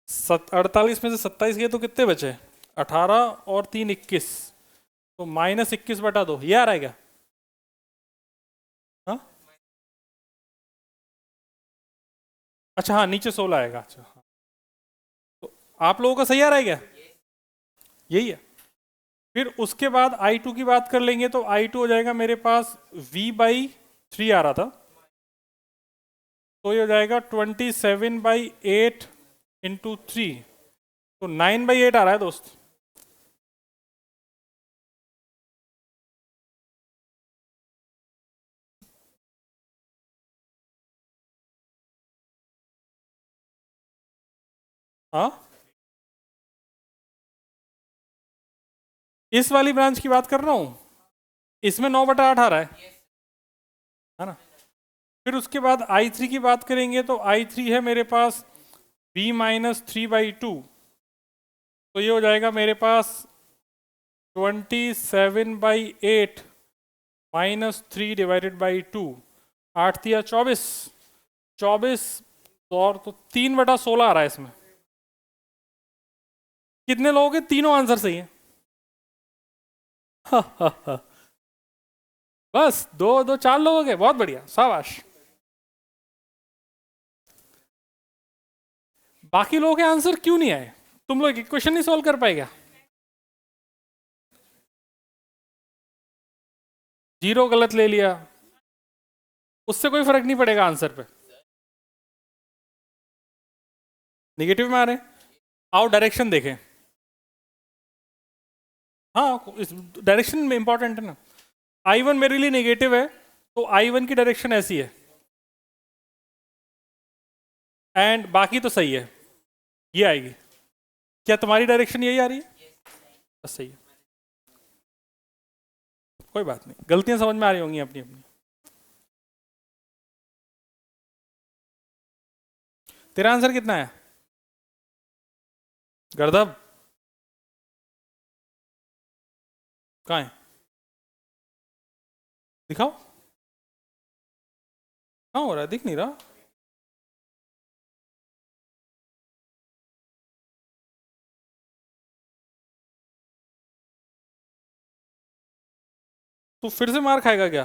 48 में से 27 गए तो कितने बचे, 18 और 3 21, तो -21/2, ये आ रहा है क्या? अच्छा हाँ, नीचे 16 आएगा। अच्छा हाँ। तो आप लोगों का सही आ रहा है क्या? यही है। फिर उसके बाद I2 की बात कर लेंगे तो I2 हो जाएगा मेरे पास V/3 आ रहा था, तो ये हो जाएगा 27/8 इंटू 3, तो 9/8 आ रहा है दोस्त। हाँ, इस वाली ब्रांच की बात कर रहा हूँ, इसमें 9/8 आ रहा है ना। फिर उसके बाद I3 की बात करेंगे तो I3 है मेरे पास V-3/2, तो ये हो जाएगा मेरे पास 27/8 -3 डिवाइडेड बाई 2, 8×3 = 24, 24 और तो 3/16 आ रहा है इसमें। कितने लोगों के तीनों आंसर सही है? बस दो दो 4 लोगों के, बहुत बढ़िया, शाबाश। बाकी लोगों के आंसर क्यों नहीं आए? तुम लोग इक्वेशन नहीं सॉल्व कर पाएगा? जीरो गलत ले लिया, उससे कोई फर्क नहीं पड़ेगा आंसर पे। निगेटिव में आ रहे हैं, आओ डायरेक्शन देखें। हाँ, इस डायरेक्शन में इंपॉर्टेंट है ना। I1 मेरे लिए नेगेटिव है, तो I1 की डायरेक्शन ऐसी है, एंड बाकी तो सही है, ये आएगी। क्या तुम्हारी डायरेक्शन यही आ रही है? बस सही है, कोई बात नहीं, गलतियां समझ में आ रही होंगी अपनी अपनी। तेरा आंसर कितना है गर्दब? कहाँ है, दिखाओ। कहाँ हो रहा है, दिख नहीं रहा। तू फिर से मार खाएगा क्या?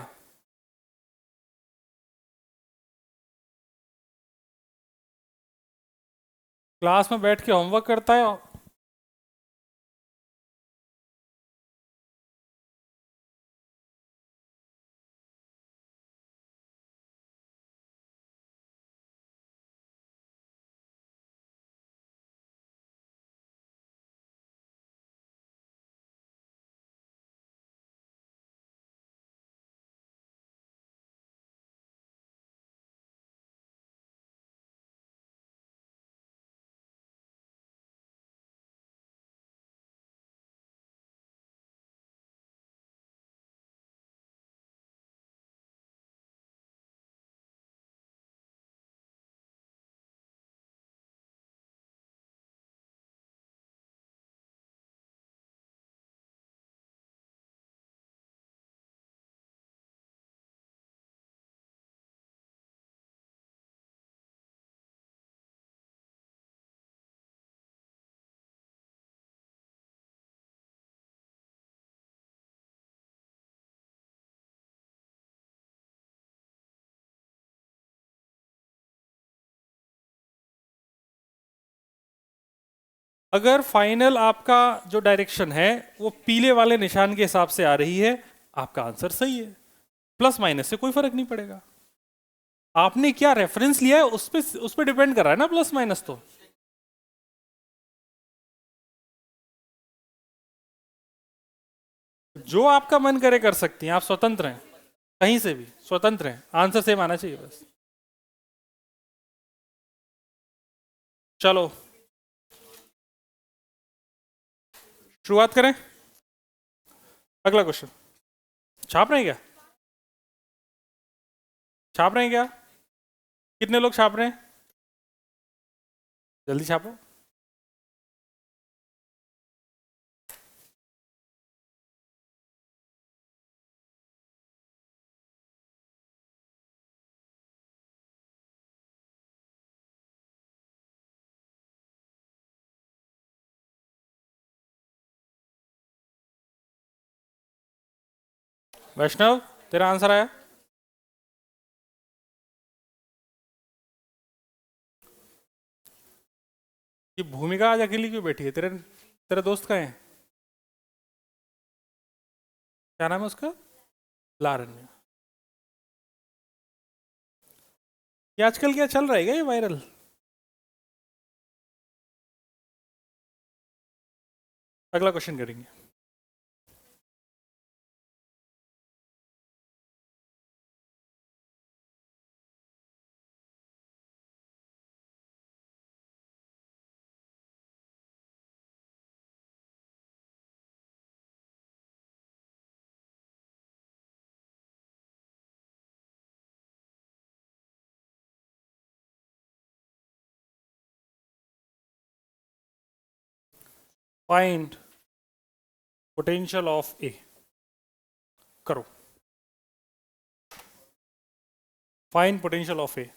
क्लास में बैठ के होमवर्क करता है। अगर फाइनल आपका जो डायरेक्शन है वो पीले वाले निशान के हिसाब से आ रही है, आपका आंसर सही है, प्लस माइनस से कोई फर्क नहीं पड़ेगा। आपने क्या रेफरेंस लिया है उस पे डिपेंड कर रहा है ना, प्लस माइनस तो। जो आपका मन करे कर सकती हैं, आप स्वतंत्र हैं, कहीं से भी स्वतंत्र हैं, आंसर सेम आना चाहिए बस। चलो शुरुआत करें, अगला क्वेश्चन। छाप रहे हैं क्या? छाप रहे हैं क्या? कितने लोग छाप रहे हैं? जल्दी छापो। वैष्णव, तेरा आंसर आया? ये भूमिका आज अकेली क्यों बैठी है? तेरे तेरा दोस्त कहाँ है? क्या नाम है उसका? लारण्य। ये आजकल क्या चल रहा है क्या, ये वायरल? अगला क्वेश्चन करेंगे। फाइंड पोटेंशियल ऑफ ए। करो। फाइंड पोटेंशियल ऑफ ए।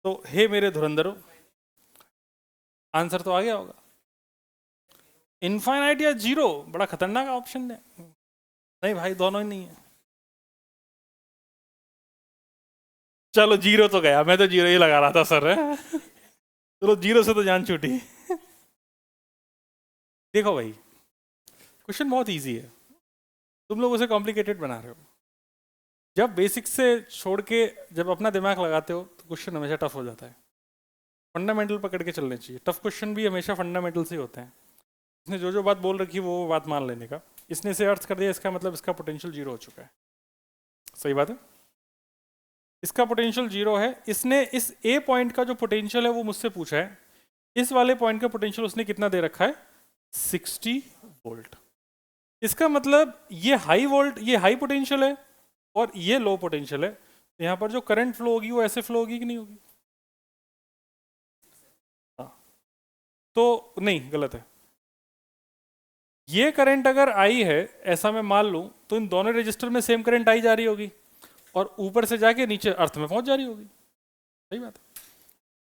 तो हे मेरे धुरंधरों, आंसर तो आ गया होगा। इनफाइनाइट या जीरो, बड़ा खतरनाक ऑप्शन है। नहीं भाई, दोनों ही नहीं है। चलो जीरो तो गया, मैं तो जीरो ही लगा रहा था सर। चलो जीरो से तो जान छूटी। देखो भाई, क्वेश्चन बहुत इजी है, तुम लोग उसे कॉम्प्लिकेटेड बना रहे हो। जब बेसिक से छोड़ के जब अपना दिमाग लगाते हो तो क्वेश्चन हमेशा टफ हो जाता है। फंडामेंटल पकड़ के चलने चाहिए। टफ क्वेश्चन भी हमेशा फंडामेंटल से होते हैं। इसने जो जो बात बोल रखी वो बात मान लेने का। इसने से अर्थ कर दिया, इसका मतलब इसका पोटेंशियल जीरो हो चुका है। सही बात है, इसका पोटेंशियल जीरो है। इसने इस ए पॉइंट का जो पोटेंशियल है वो मुझसे पूछा है। इस वाले पॉइंट का पोटेंशियल उसने कितना दे रखा है? 60 वोल्ट। इसका मतलब ये हाई वोल्ट, ये हाई पोटेंशियल है और ये लो पोटेंशियल है। तो यहाँ पर जो करंट फ्लो होगी वो ऐसे फ्लो होगी कि नहीं होगी? तो नहीं, गलत है। ये करंट अगर आई है, ऐसा मैं मान लूं, तो इन दोनों रजिस्टर में सेम करंट आई जा रही होगी और ऊपर से जाके नीचे अर्थ में पहुंच जा रही होगी। सही बात है।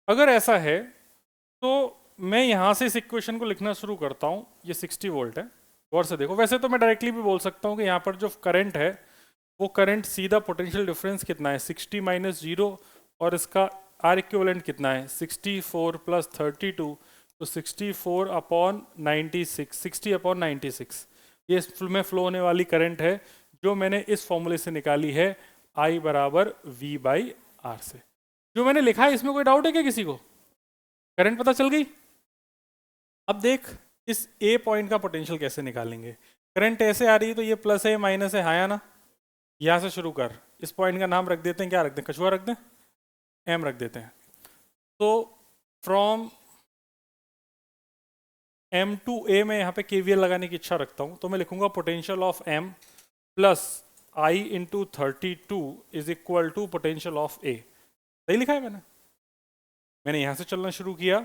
अगर ऐसा है तो मैं यहां से इस इक्वेशन को लिखना शुरू करता हूं। ये 60 वोल्ट है, गौर से देखो। वैसे तो मैं डायरेक्टली भी बोल सकता हूं कि यहाँ पर जो करंट है वो करंट सीधा पोटेंशियल डिफरेंस कितना है 60 माइनस 0, और इसका आर इक्विवेलेंट कितना है 64 प्लस 32, तो 64 अपॉन 96, 60 अपॉन 96, ये में फ्लो होने वाली करंट है जो मैंने इस फॉर्मूले से निकाली है, I बराबर V बाई आर से। जो मैंने लिखा है इसमें कोई डाउट है क्या किसी को? करंट पता चल गई? अब देख इस ए पॉइंट का पोटेंशियल कैसे निकालेंगे। करंट ऐसे आ रही है तो ये प्लस है माइनस है, हाँ या ना? यहाँ से शुरू कर, इस पॉइंट का नाम रख देते हैं, क्या रख दें, कछुआ रख दें, एम रख देते हैं। तो फ्रॉम एम टू ए में यहाँ पे केवीएल लगाने की इच्छा रखता हूँ, तो मैं लिखूंगा potential of M plus I into 32 is equal to potential of A. सही लिखा है मैंने यहाँ से चलना शुरू किया,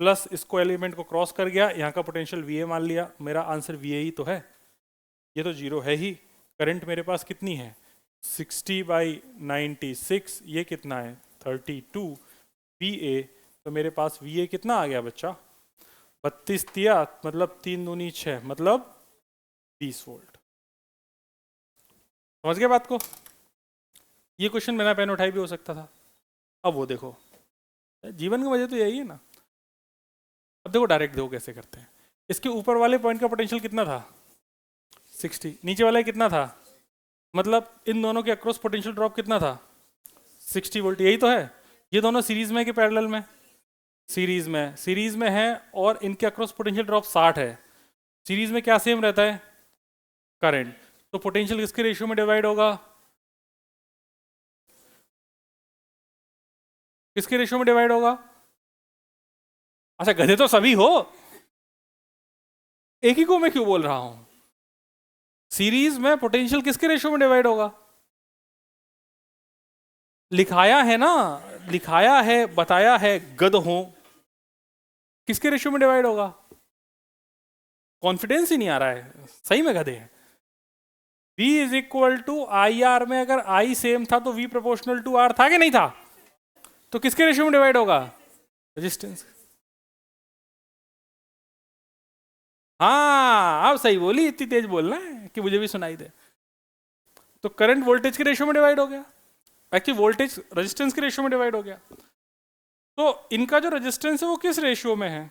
प्लस इसको एलिमेंट को क्रॉस कर गया, यहाँ का पोटेंशियल वी ए मान लिया, मेरा आंसर वी ए ही तो है, ये तो जीरो है ही। करंट मेरे पास कितनी है 60 बाई 96, ये कितना है 32 वी ए, तो मेरे पास वी ए कितना आ गया बच्चा 32 दिया, मतलब 3 दूनी 6, मतलब 20 वोल्ट। समझ गए बात को? ये क्वेश्चन बिना पेन उठाई भी हो सकता था। अब वो देखो, जीवन की वजह तो यही है ना। अब देखो डायरेक्ट देखो कैसे करते हैं। इसके ऊपर वाले पॉइंट का पोटेंशियल कितना था 60, नीचे वाला कितना था, मतलब इन दोनों के अक्रॉस पोटेंशियल ड्रॉप कितना था 60 वोल्ट, यही तो है। ये दोनों सीरीज में कि पैरेलल में? सीरीज में, सीरीज में है, और इनके अक्रॉस पोटेंशियल ड्रॉप 60 है। सीरीज में क्या सेम रहता है, करंट, तो पोटेंशियल किसके रेशियो में डिवाइड होगा, किसके रेशियो में डिवाइड होगा? अच्छा गधे तो सभी हो, एक ही को मैं क्यों बोल रहा हूं। सीरीज में पोटेंशियल किसके रेशियो में डिवाइड होगा? लिखाया है ना, लिखाया है, बताया है, गध हो, किसके रेशियो में डिवाइड होगा? कॉन्फिडेंस ही नहीं आ रहा है, सही में गधे हैं। V is equal to I R में अगर I सेम था तो V प्रोपोर्शनल टू R था कि नहीं था? तो किसके रेशियो में डिवाइड होगा? रेजिस्टेंस। हाँ अब सही बोली, इतनी तेज बोलना है कि मुझे भी सुनाई दे। तो करंट वोल्टेज के रेशियो में डिवाइड हो गया, एक्चुअली वोल्टेज रेजिस्टेंस के रेशियो में डिवाइड हो गया। तो इनका जो रेजिस्टेंस है वो किस रेशियो में है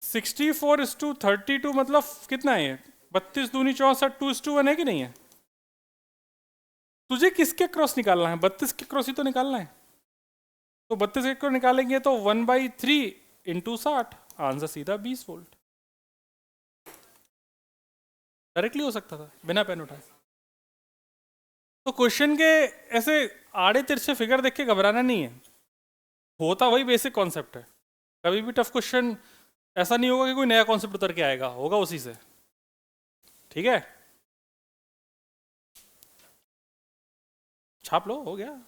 64:32, मतलब कितना है 32 दूनी 64, 2:1 है कि नहीं है? तुझे किसके क्रॉस निकालना है, 32 के क्रॉस ही तो निकालना है। तो 32 के क्रॉस निकालेंगे तो 1/3 इंटू 60, आंसर सीधा 20 वोल्ट। डायरेक्टली हो सकता था बिना पेन उठाए। तो क्वेश्चन के ऐसे आड़े तिरछे फिगर देख के घबराना नहीं है, होता वही बेसिक कॉन्सेप्ट है। कभी भी टफ क्वेश्चन ऐसा नहीं होगा कि कोई नया कॉन्सेप्ट उतर के आएगा, होगा उसी से। ठीक है, छाप लो, हो गया।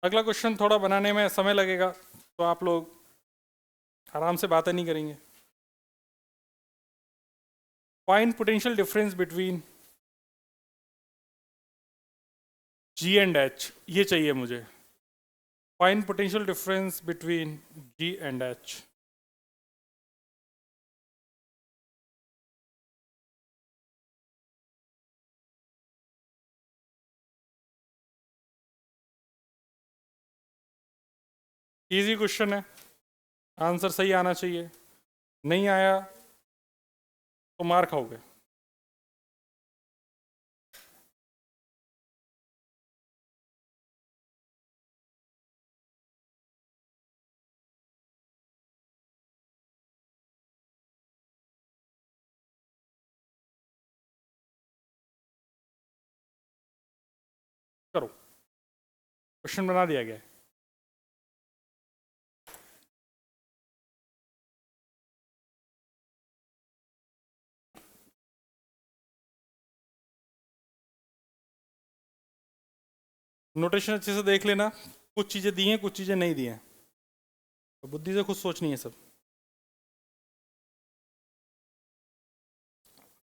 अगला क्वेश्चन थोड़ा बनाने में समय लगेगा, तो आप लोग आराम से बातें नहीं करेंगे। Find potential difference between G and H, ये चाहिए मुझे। Find potential difference between G and H। Easy question है, आंसर सही आना चाहिए, नहीं आया तो मार खाओगे। करो, क्वेश्चन बना दिया गया है। नोटेशन अच्छे से देख लेना, कुछ चीज़ें दी हैं कुछ चीज़ें नहीं दी हैं, तो बुद्धि से खुद सोचनी है सब।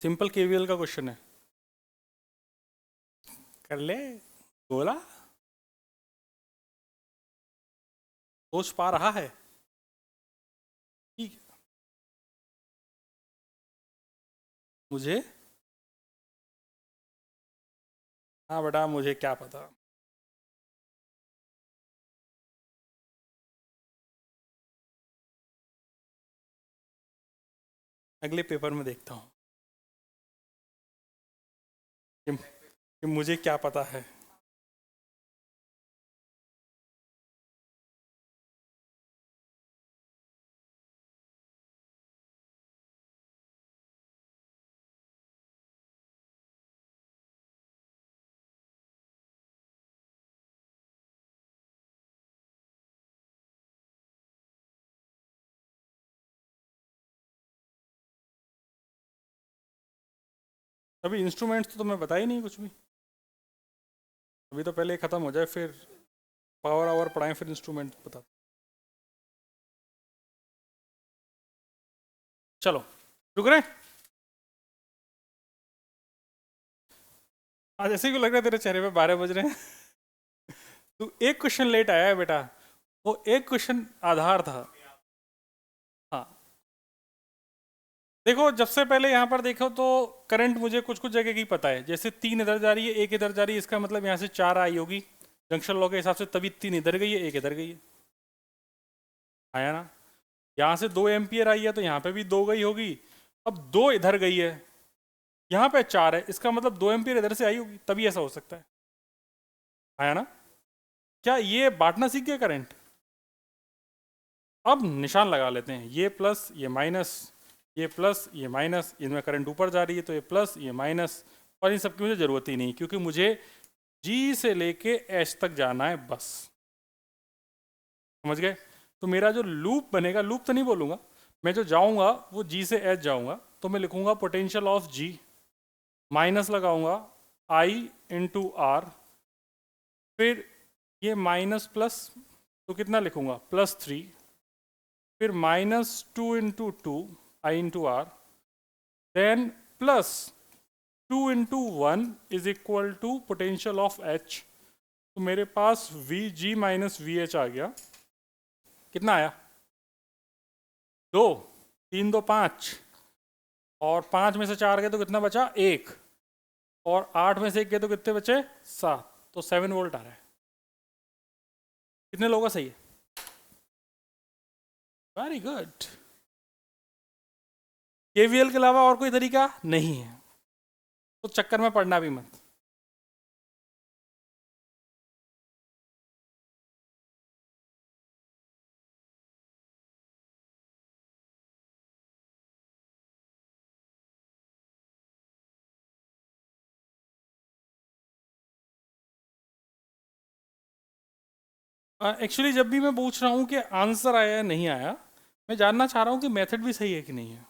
सिंपल केवीएल का क्वेश्चन है, कर ले, बोला, सोच पा रहा है, ठीक है। मुझे, हाँ बेटा मुझे क्या पता। अगले पेपर में देखता हूँ कि मुझे क्या पता है। अभी इंस्ट्रूमेंट्स तो तुम्हें बता ही नहीं कुछ भी, अभी तो पहले ख़त्म हो जाए फिर पावर आवर पढ़ाएं फिर इंस्ट्रूमेंट बता। चलो रुक रहे हैं। आज ऐसे क्यों लग रहा है तेरे चेहरे पे 12 बज रहे हैं? तू एक क्वेश्चन लेट आया है बेटा, वो एक क्वेश्चन आधार था। हाँ देखो, जब से पहले यहाँ पर देखो तो करंट मुझे कुछ कुछ जगह की पता है, जैसे 3 इधर जा रही है 1 इधर जा रही है, इसका मतलब यहाँ से 4 आई होगी जंक्शन लॉ के हिसाब से, तभी 3 इधर गई है 1 इधर गई है, आया ना। यहाँ से 2 एम्पियर आई है तो यहाँ पे भी 2 गई होगी, अब 2 इधर गई है, यहाँ पे 4 है, इसका मतलब 2 एम्पियर इधर से आई होगी, तभी ऐसा हो सकता है, आया ना। क्या ये बांटना सीख गया करंट? अब निशान लगा लेते हैं, ये प्लस ये माइनस, ये प्लस ये माइनस, इनमें करंट ऊपर जा रही है तो ये प्लस ये माइनस, और इन सब की मुझे ज़रूरत ही नहीं क्योंकि मुझे जी से लेके एच तक जाना है बस, समझ गए। तो मेरा जो लूप बनेगा, लूप तो नहीं बोलूँगा, मैं जो जाऊँगा वो जी से एच जाऊँगा, तो मैं लिखूँगा पोटेंशियल ऑफ जी, माइनस लगाऊँगा आई इंटू आर, फिर ये माइनस प्लस, तो कितना लिखूँगा +3, फिर -2 × 2 I into R, then +2 × 1 is equal to potential of H. तो मेरे पास V G minus V H आ गया, कितना आया 2, 3 2 5, और 5 में से 4 गए तो कितना बचा 1, और 8 में से 1 गए तो कितने बचे 7, तो 7 वोल्ट आ रहा है। कितने लोगों का सही है? Very good. केवीएल के अलावा और कोई तरीका नहीं है, तो चक्कर में पड़ना भी मत। एक्चुअली जब भी मैं पूछ रहा हूँ कि आंसर आया या नहीं आया, मैं जानना चाह रहा हूँ कि मेथड भी सही है कि नहीं है।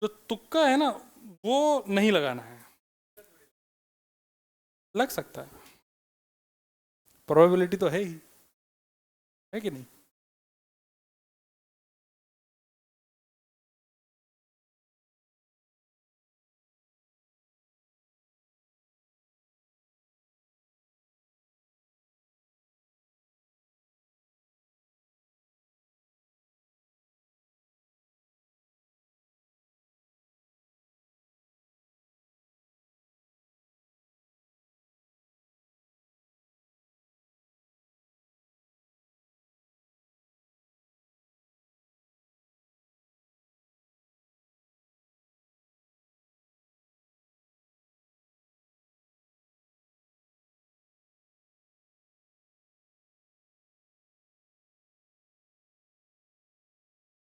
जो तुक्का है ना, वो नहीं लगाना है, लग सकता है, प्रोबेबिलिटी तो है ही, है कि नहीं।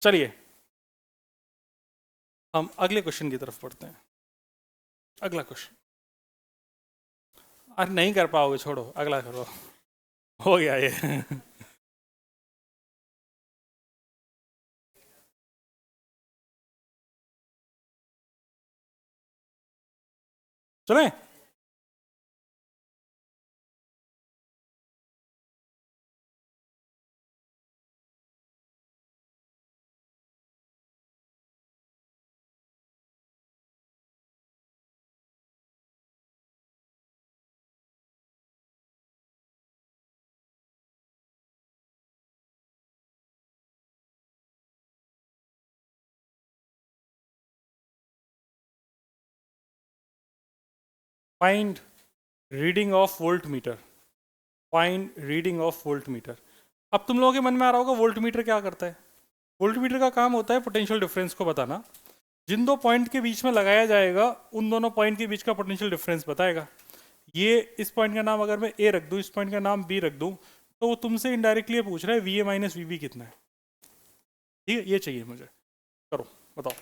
चलिए हम अगले क्वेश्चन की तरफ पढ़ते हैं। अगला क्वेश्चन, अरे नहीं कर पाओगे, छोड़ो अगला करो, हो गया ये। सुने, find reading of volt meter, find reading of volt meter. अब तुम लोगों के मन में आ रहा होगा वोल्ट मीटर क्या करता है। वोल्ट मीटर का काम होता है पोटेंशियल डिफरेंस को बताना। जिन दो पॉइंट के बीच में लगाया जाएगा उन दोनों पॉइंट के बीच का पोटेंशियल डिफरेंस बताएगा। ये इस पॉइंट का नाम अगर मैं ए रख दूं, इस पॉइंट का नाम बी रख दूं, तो वो तुमसे इनडायरेक्टली पूछ रहा है V A minus V B कितना है। ठीक है, ये चाहिए मुझे। करो, बताओ।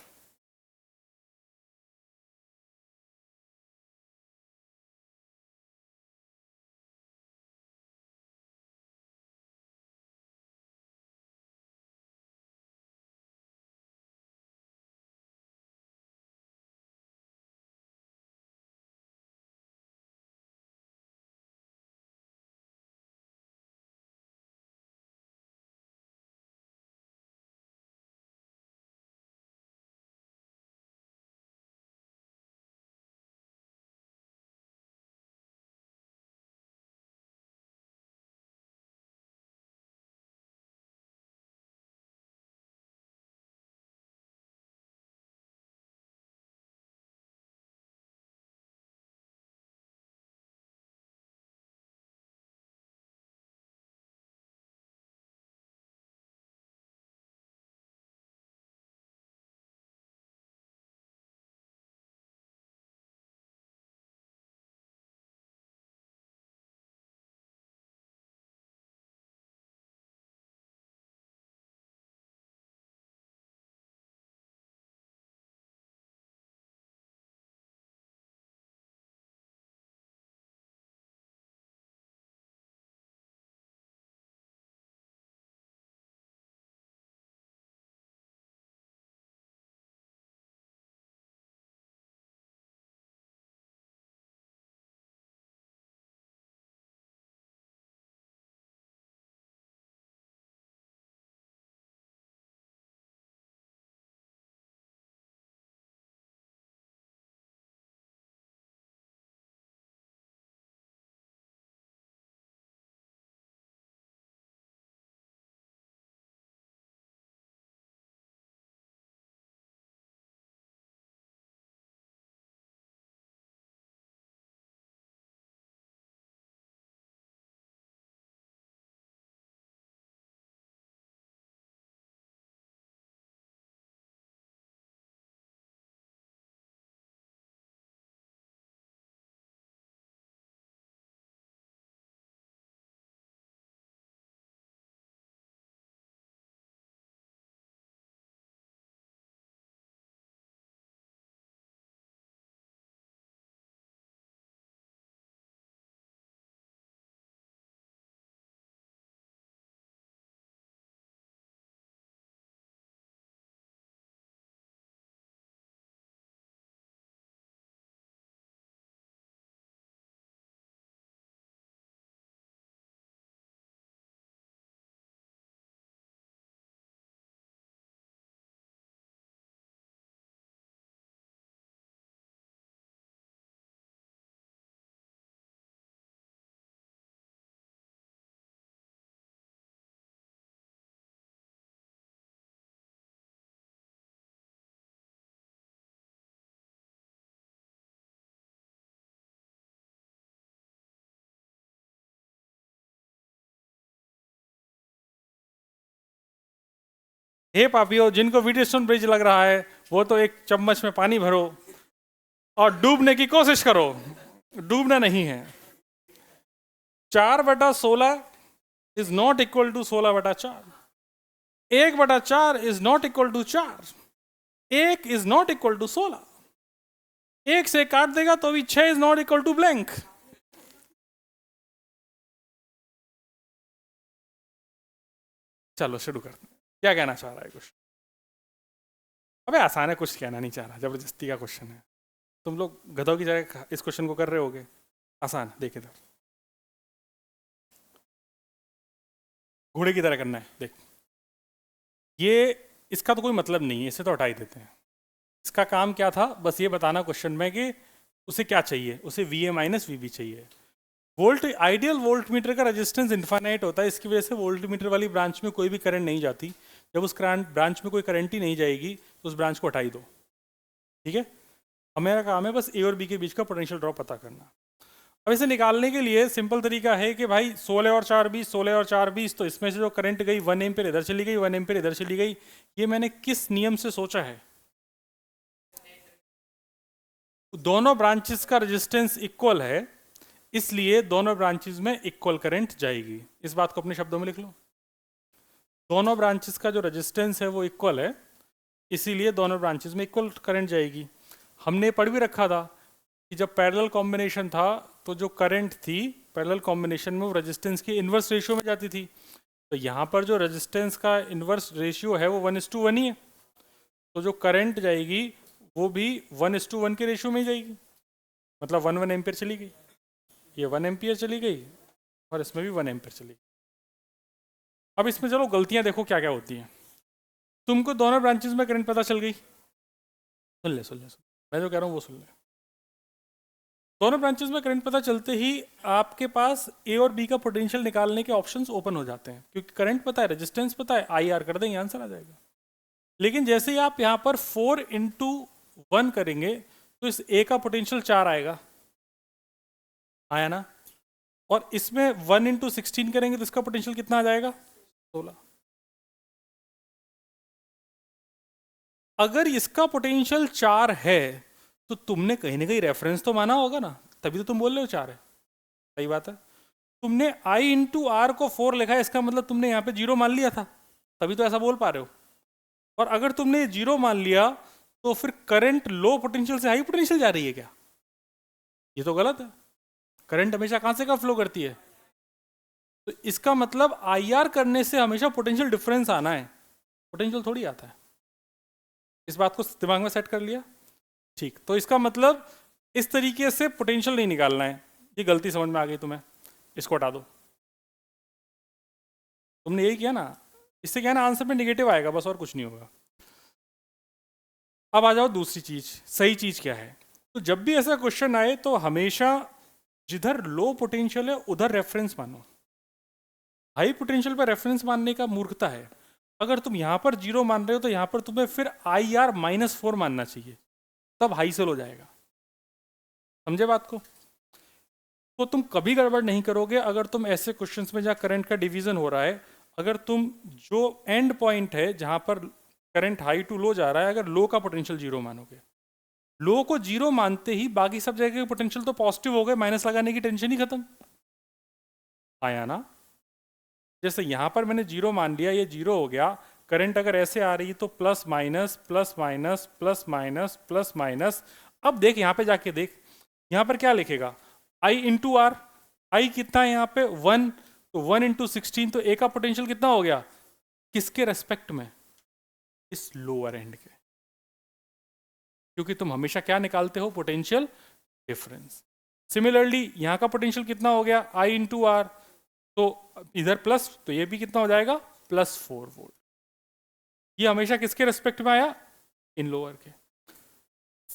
हे पापियो, जिनको वीडियो स्टोन ब्रिज लग रहा है वो तो एक चम्मच में पानी भरो और डूबने की कोशिश करो। डूबना नहीं है। 4/16 is not equal to 16/4। 1/4 is not equal to 4। 1 is not equal to 16। 1 से काट देगा तो भी 6 is not equal to blank. चलो शुरू करते हैं। क्या कहना चाह रहा है कुछ? अबे आसान है, कुछ कहना नहीं चाह रहा, जबरदस्ती का क्वेश्चन है। तुम लोग गधों की जगह इस क्वेश्चन को कर रहे होगे। आसान, देख इधर, घोड़े की तरह करना है। देख, ये इसका तो कोई मतलब नहीं है, इसे तो हटा ही देते हैं। इसका काम क्या था, बस ये बताना क्वेश्चन में कि उसे क्या चाहिए, उसे V A minus V B चाहिए। वोल्ट, आइडियल वोल्ट मीटर का रेजिस्टेंस इन्फाइनाइट होता है, इसकी वजह से वोल्ट मीटर वाली ब्रांच में कोई भी करंट नहीं जाती। जब उस ब्रांच में कोई करंट ही नहीं जाएगी तो उस ब्रांच को हटा ही दो। ठीक है, हमारा काम है बस ए और बी के बीच का पोटेंशियल ड्रॉप पता करना। अब इसे निकालने के लिए सिंपल तरीका है कि भाई 16 और 4 20, 16 और 4 20, तो इसमें से जो करंट गई 1 एम्पीयर इधर चली गई, 1 एम्पीयर इधर चली गई। ये मैंने किस नियम से सोचा है? दोनों ब्रांचेस का रेजिस्टेंस इक्वल है, इसलिए दोनों ब्रांचेस में इक्वल करंट जाएगी। इस बात को अपने शब्दों में लिख लो। दोनों ब्रांचेस का जो रेजिस्टेंस है वो इक्वल है, इसीलिए दोनों ब्रांचेस में इक्वल करंट जाएगी। हमने पढ़ भी रखा था कि जब पैरेलल कॉम्बिनेशन था तो जो करंट थी पैरेलल कॉम्बिनेशन में वो रेजिस्टेंस की इन्वर्स रेशियो में जाती थी। तो यहाँ पर जो रेजिस्टेंस का इन्वर्स रेशियो है वो 1:1 ही है, तो जो करंट जाएगी वो भी 1:1 के रेशियो में ही जाएगी। मतलब 1 एम्पियर चली गई, ये 1 एम्पियर चली गई और इसमें भी 1 एम्पियर चली गई। अब इसमें चलो गलतियाँ देखो क्या क्या होती हैं। तुमको दोनों ब्रांचेस में करंट पता चल गई, सुन ले मैं जो कह रहा हूँ वो सुन ले। दोनों ब्रांचेस में करंट पता चलते ही आपके पास ए और बी का पोटेंशियल निकालने के ऑप्शंस ओपन हो जाते हैं, क्योंकि करंट पता है, रेजिस्टेंस पता है, आई आर कर देंगे, आंसर आ जाएगा। लेकिन जैसे ही आप यहाँ पर 4:1 करेंगे तो इस ए का पोटेंशियल 4 आएगा, आया ना? और इसमें 1:16 करेंगे तो इसका पोटेंशियल कितना आ जाएगा? 16। अगर इसका पोटेंशियल 4 है तो तुमने कहीं ना कहीं रेफरेंस तो माना होगा ना, तभी तो तुम बोल रहे हो 4 है। सही बात है। तुमने I इंटू आर को 4 लिखा है, इसका मतलब तुमने यहाँ पे 0 मान लिया था, तभी तो ऐसा बोल पा रहे हो। और अगर तुमने 0 मान लिया तो फिर करंट लो पोटेंशियल से हाई पोटेंशियल जा रही है क्या? ये तो गलत है। करंट हमेशा कहां से का फ्लो करती है? तो इसका मतलब IR करने से हमेशा पोटेंशियल डिफरेंस आना है, पोटेंशियल थोड़ी आता है। इस बात को दिमाग में सेट कर लिया? ठीक। तो इसका मतलब इस तरीके से पोटेंशियल नहीं निकालना है, ये गलती समझ में आ गई तुम्हें, इसको हटा दो। तुमने यही किया ना, इससे क्या है ना, आंसर में निगेटिव आएगा बस, और कुछ नहीं होगा। अब आ जाओ दूसरी चीज, सही चीज क्या है। तो जब भी ऐसा क्वेश्चन आए तो हमेशा जिधर लो पोटेंशियल है उधर रेफरेंस मानो। हाई पोटेंशियल पर रेफरेंस मानने का मूर्खता है। अगर तुम यहां पर 0 मान रहे हो तो यहां पर तुम्हें फिर IR -4 मानना चाहिए, तब हाई सेल हो जाएगा। समझे बात को? तो तुम कभी गड़बड़ नहीं करोगे अगर तुम ऐसे क्वेश्चंस में जहां करंट का डिवीजन हो रहा है, अगर तुम जो एंड पॉइंट है जहां पर करंट हाई टू लो जा रहा है, अगर लो का पोटेंशियल 0 मानोगे, लो को 0 मानते ही बाकी सब जगह के पोटेंशियल तो पॉजिटिव हो गए, माइनस लगाने की टेंशन ही खत्म। आया ना? जैसे यहां पर मैंने 0 मान लिया, ये 0 हो गया। करंट अगर ऐसे आ रही तो plus minus plus minus plus minus plus minus. अब देख यहां पे जाके देख, यहां पर क्या लिखेगा? I into are. आई कितना है यहाँ पे? 1, तो 1:16, तो ए का पोटेंशियल कितना हो गया? किसके रेस्पेक्ट में? इस लोअर एंड के, क्योंकि तुम हमेशा क्या निकालते हो? Potential difference. सिमिलरली यहाँ का पोटेंशियल कितना हो गया? I इंटू आर, तो इधर प्लस, तो ये भी कितना हो जाएगा? +4 वोल्ट। ये हमेशा किसके रेस्पेक्ट में आया? इन लोअर के।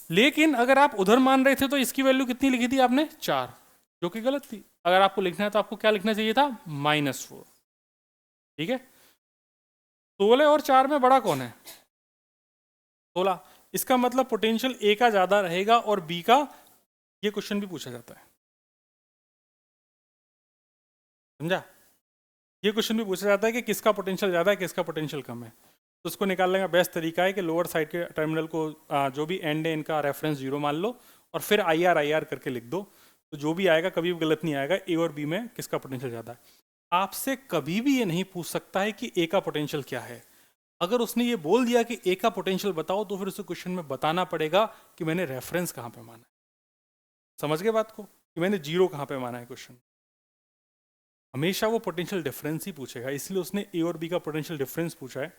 लेकिन अगर आप उधर मान रहे थे तो इसकी वैल्यू कितनी लिखी थी आपने? 4, जो कि गलत थी। अगर आपको लिखना है तो आपको क्या लिखना चाहिए था? -4। ठीक है। 16 और 4 में बड़ा कौन है? 16। इसका मतलब पोटेंशियल ए का ज्यादा रहेगा और बी का, ये क्वेश्चन भी पूछा जाता है, समझा? ये क्वेश्चन भी पूछा जाता है कि किसका पोटेंशियल ज्यादा है, किसका पोटेंशियल कम है। तो उसको निकालने का बेस्ट तरीका है कि लोअर साइड के टर्मिनल को जो भी एंड है इनका रेफरेंस 0 मान लो और फिर IR करके लिख दो, तो जो भी आएगा कभी भी गलत नहीं आएगा, ए और बी में किसका पोटेंशियल ज़्यादा है। आपसे कभी भी ये नहीं पूछ सकता है कि ए का पोटेंशियल क्या है। अगर उसने ये बोल दिया कि ए का पोटेंशियल बताओ, तो फिर उसे क्वेश्चन में बताना पड़ेगा कि मैंने रेफरेंस कहाँ पे माना है। समझ गए बात को, कि मैंने 0 कहाँ पे माना है। क्वेश्चन हमेशा वो पोटेंशियल डिफरेंस ही पूछेगा, इसलिए उसने ए और बी का पोटेंशियल डिफरेंस पूछा है।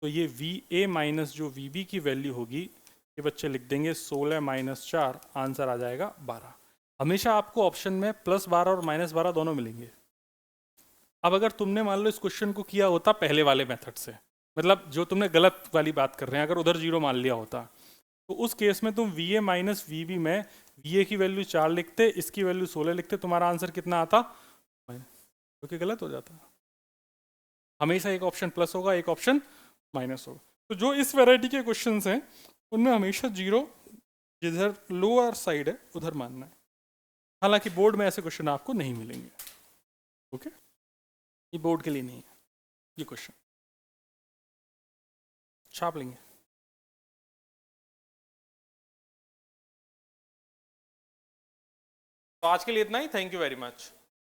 तो ये VA माइनस जो VB की वैल्यू होगी, ये बच्चे लिख देंगे 16 - 4, आंसर आ जाएगा 12। हमेशा आपको ऑप्शन में +12 और -12 दोनों मिलेंगे। अब अगर तुमने मान लो इस क्वेश्चन को किया होता पहले वाले मेथड से, मतलब जो तुमने गलत वाली बात कर रहे हैं, अगर उधर 0 मान लिया होता, तो उस केस में तुम VA माइनस VB में VA की वैल्यू 4 लिखते, इसकी वैल्यू 16 लिखते, तुम्हारा आंसर कितना आता? क्योंकि गलत हो जाता। हमेशा एक ऑप्शन प्लस होगा, एक ऑप्शन माइनस होगा। तो जो इस वैरायटी के क्वेश्चंस हैं उनमें हमेशा 0 जिधर लोअर साइड है उधर मानना है। हालांकि बोर्ड में ऐसे क्वेश्चन आपको नहीं मिलेंगे। ओके, ये बोर्ड के लिए नहीं है ये क्वेश्चन, छाप लेंगे। तो आज के लिए इतना ही, थैंक यू वेरी मच।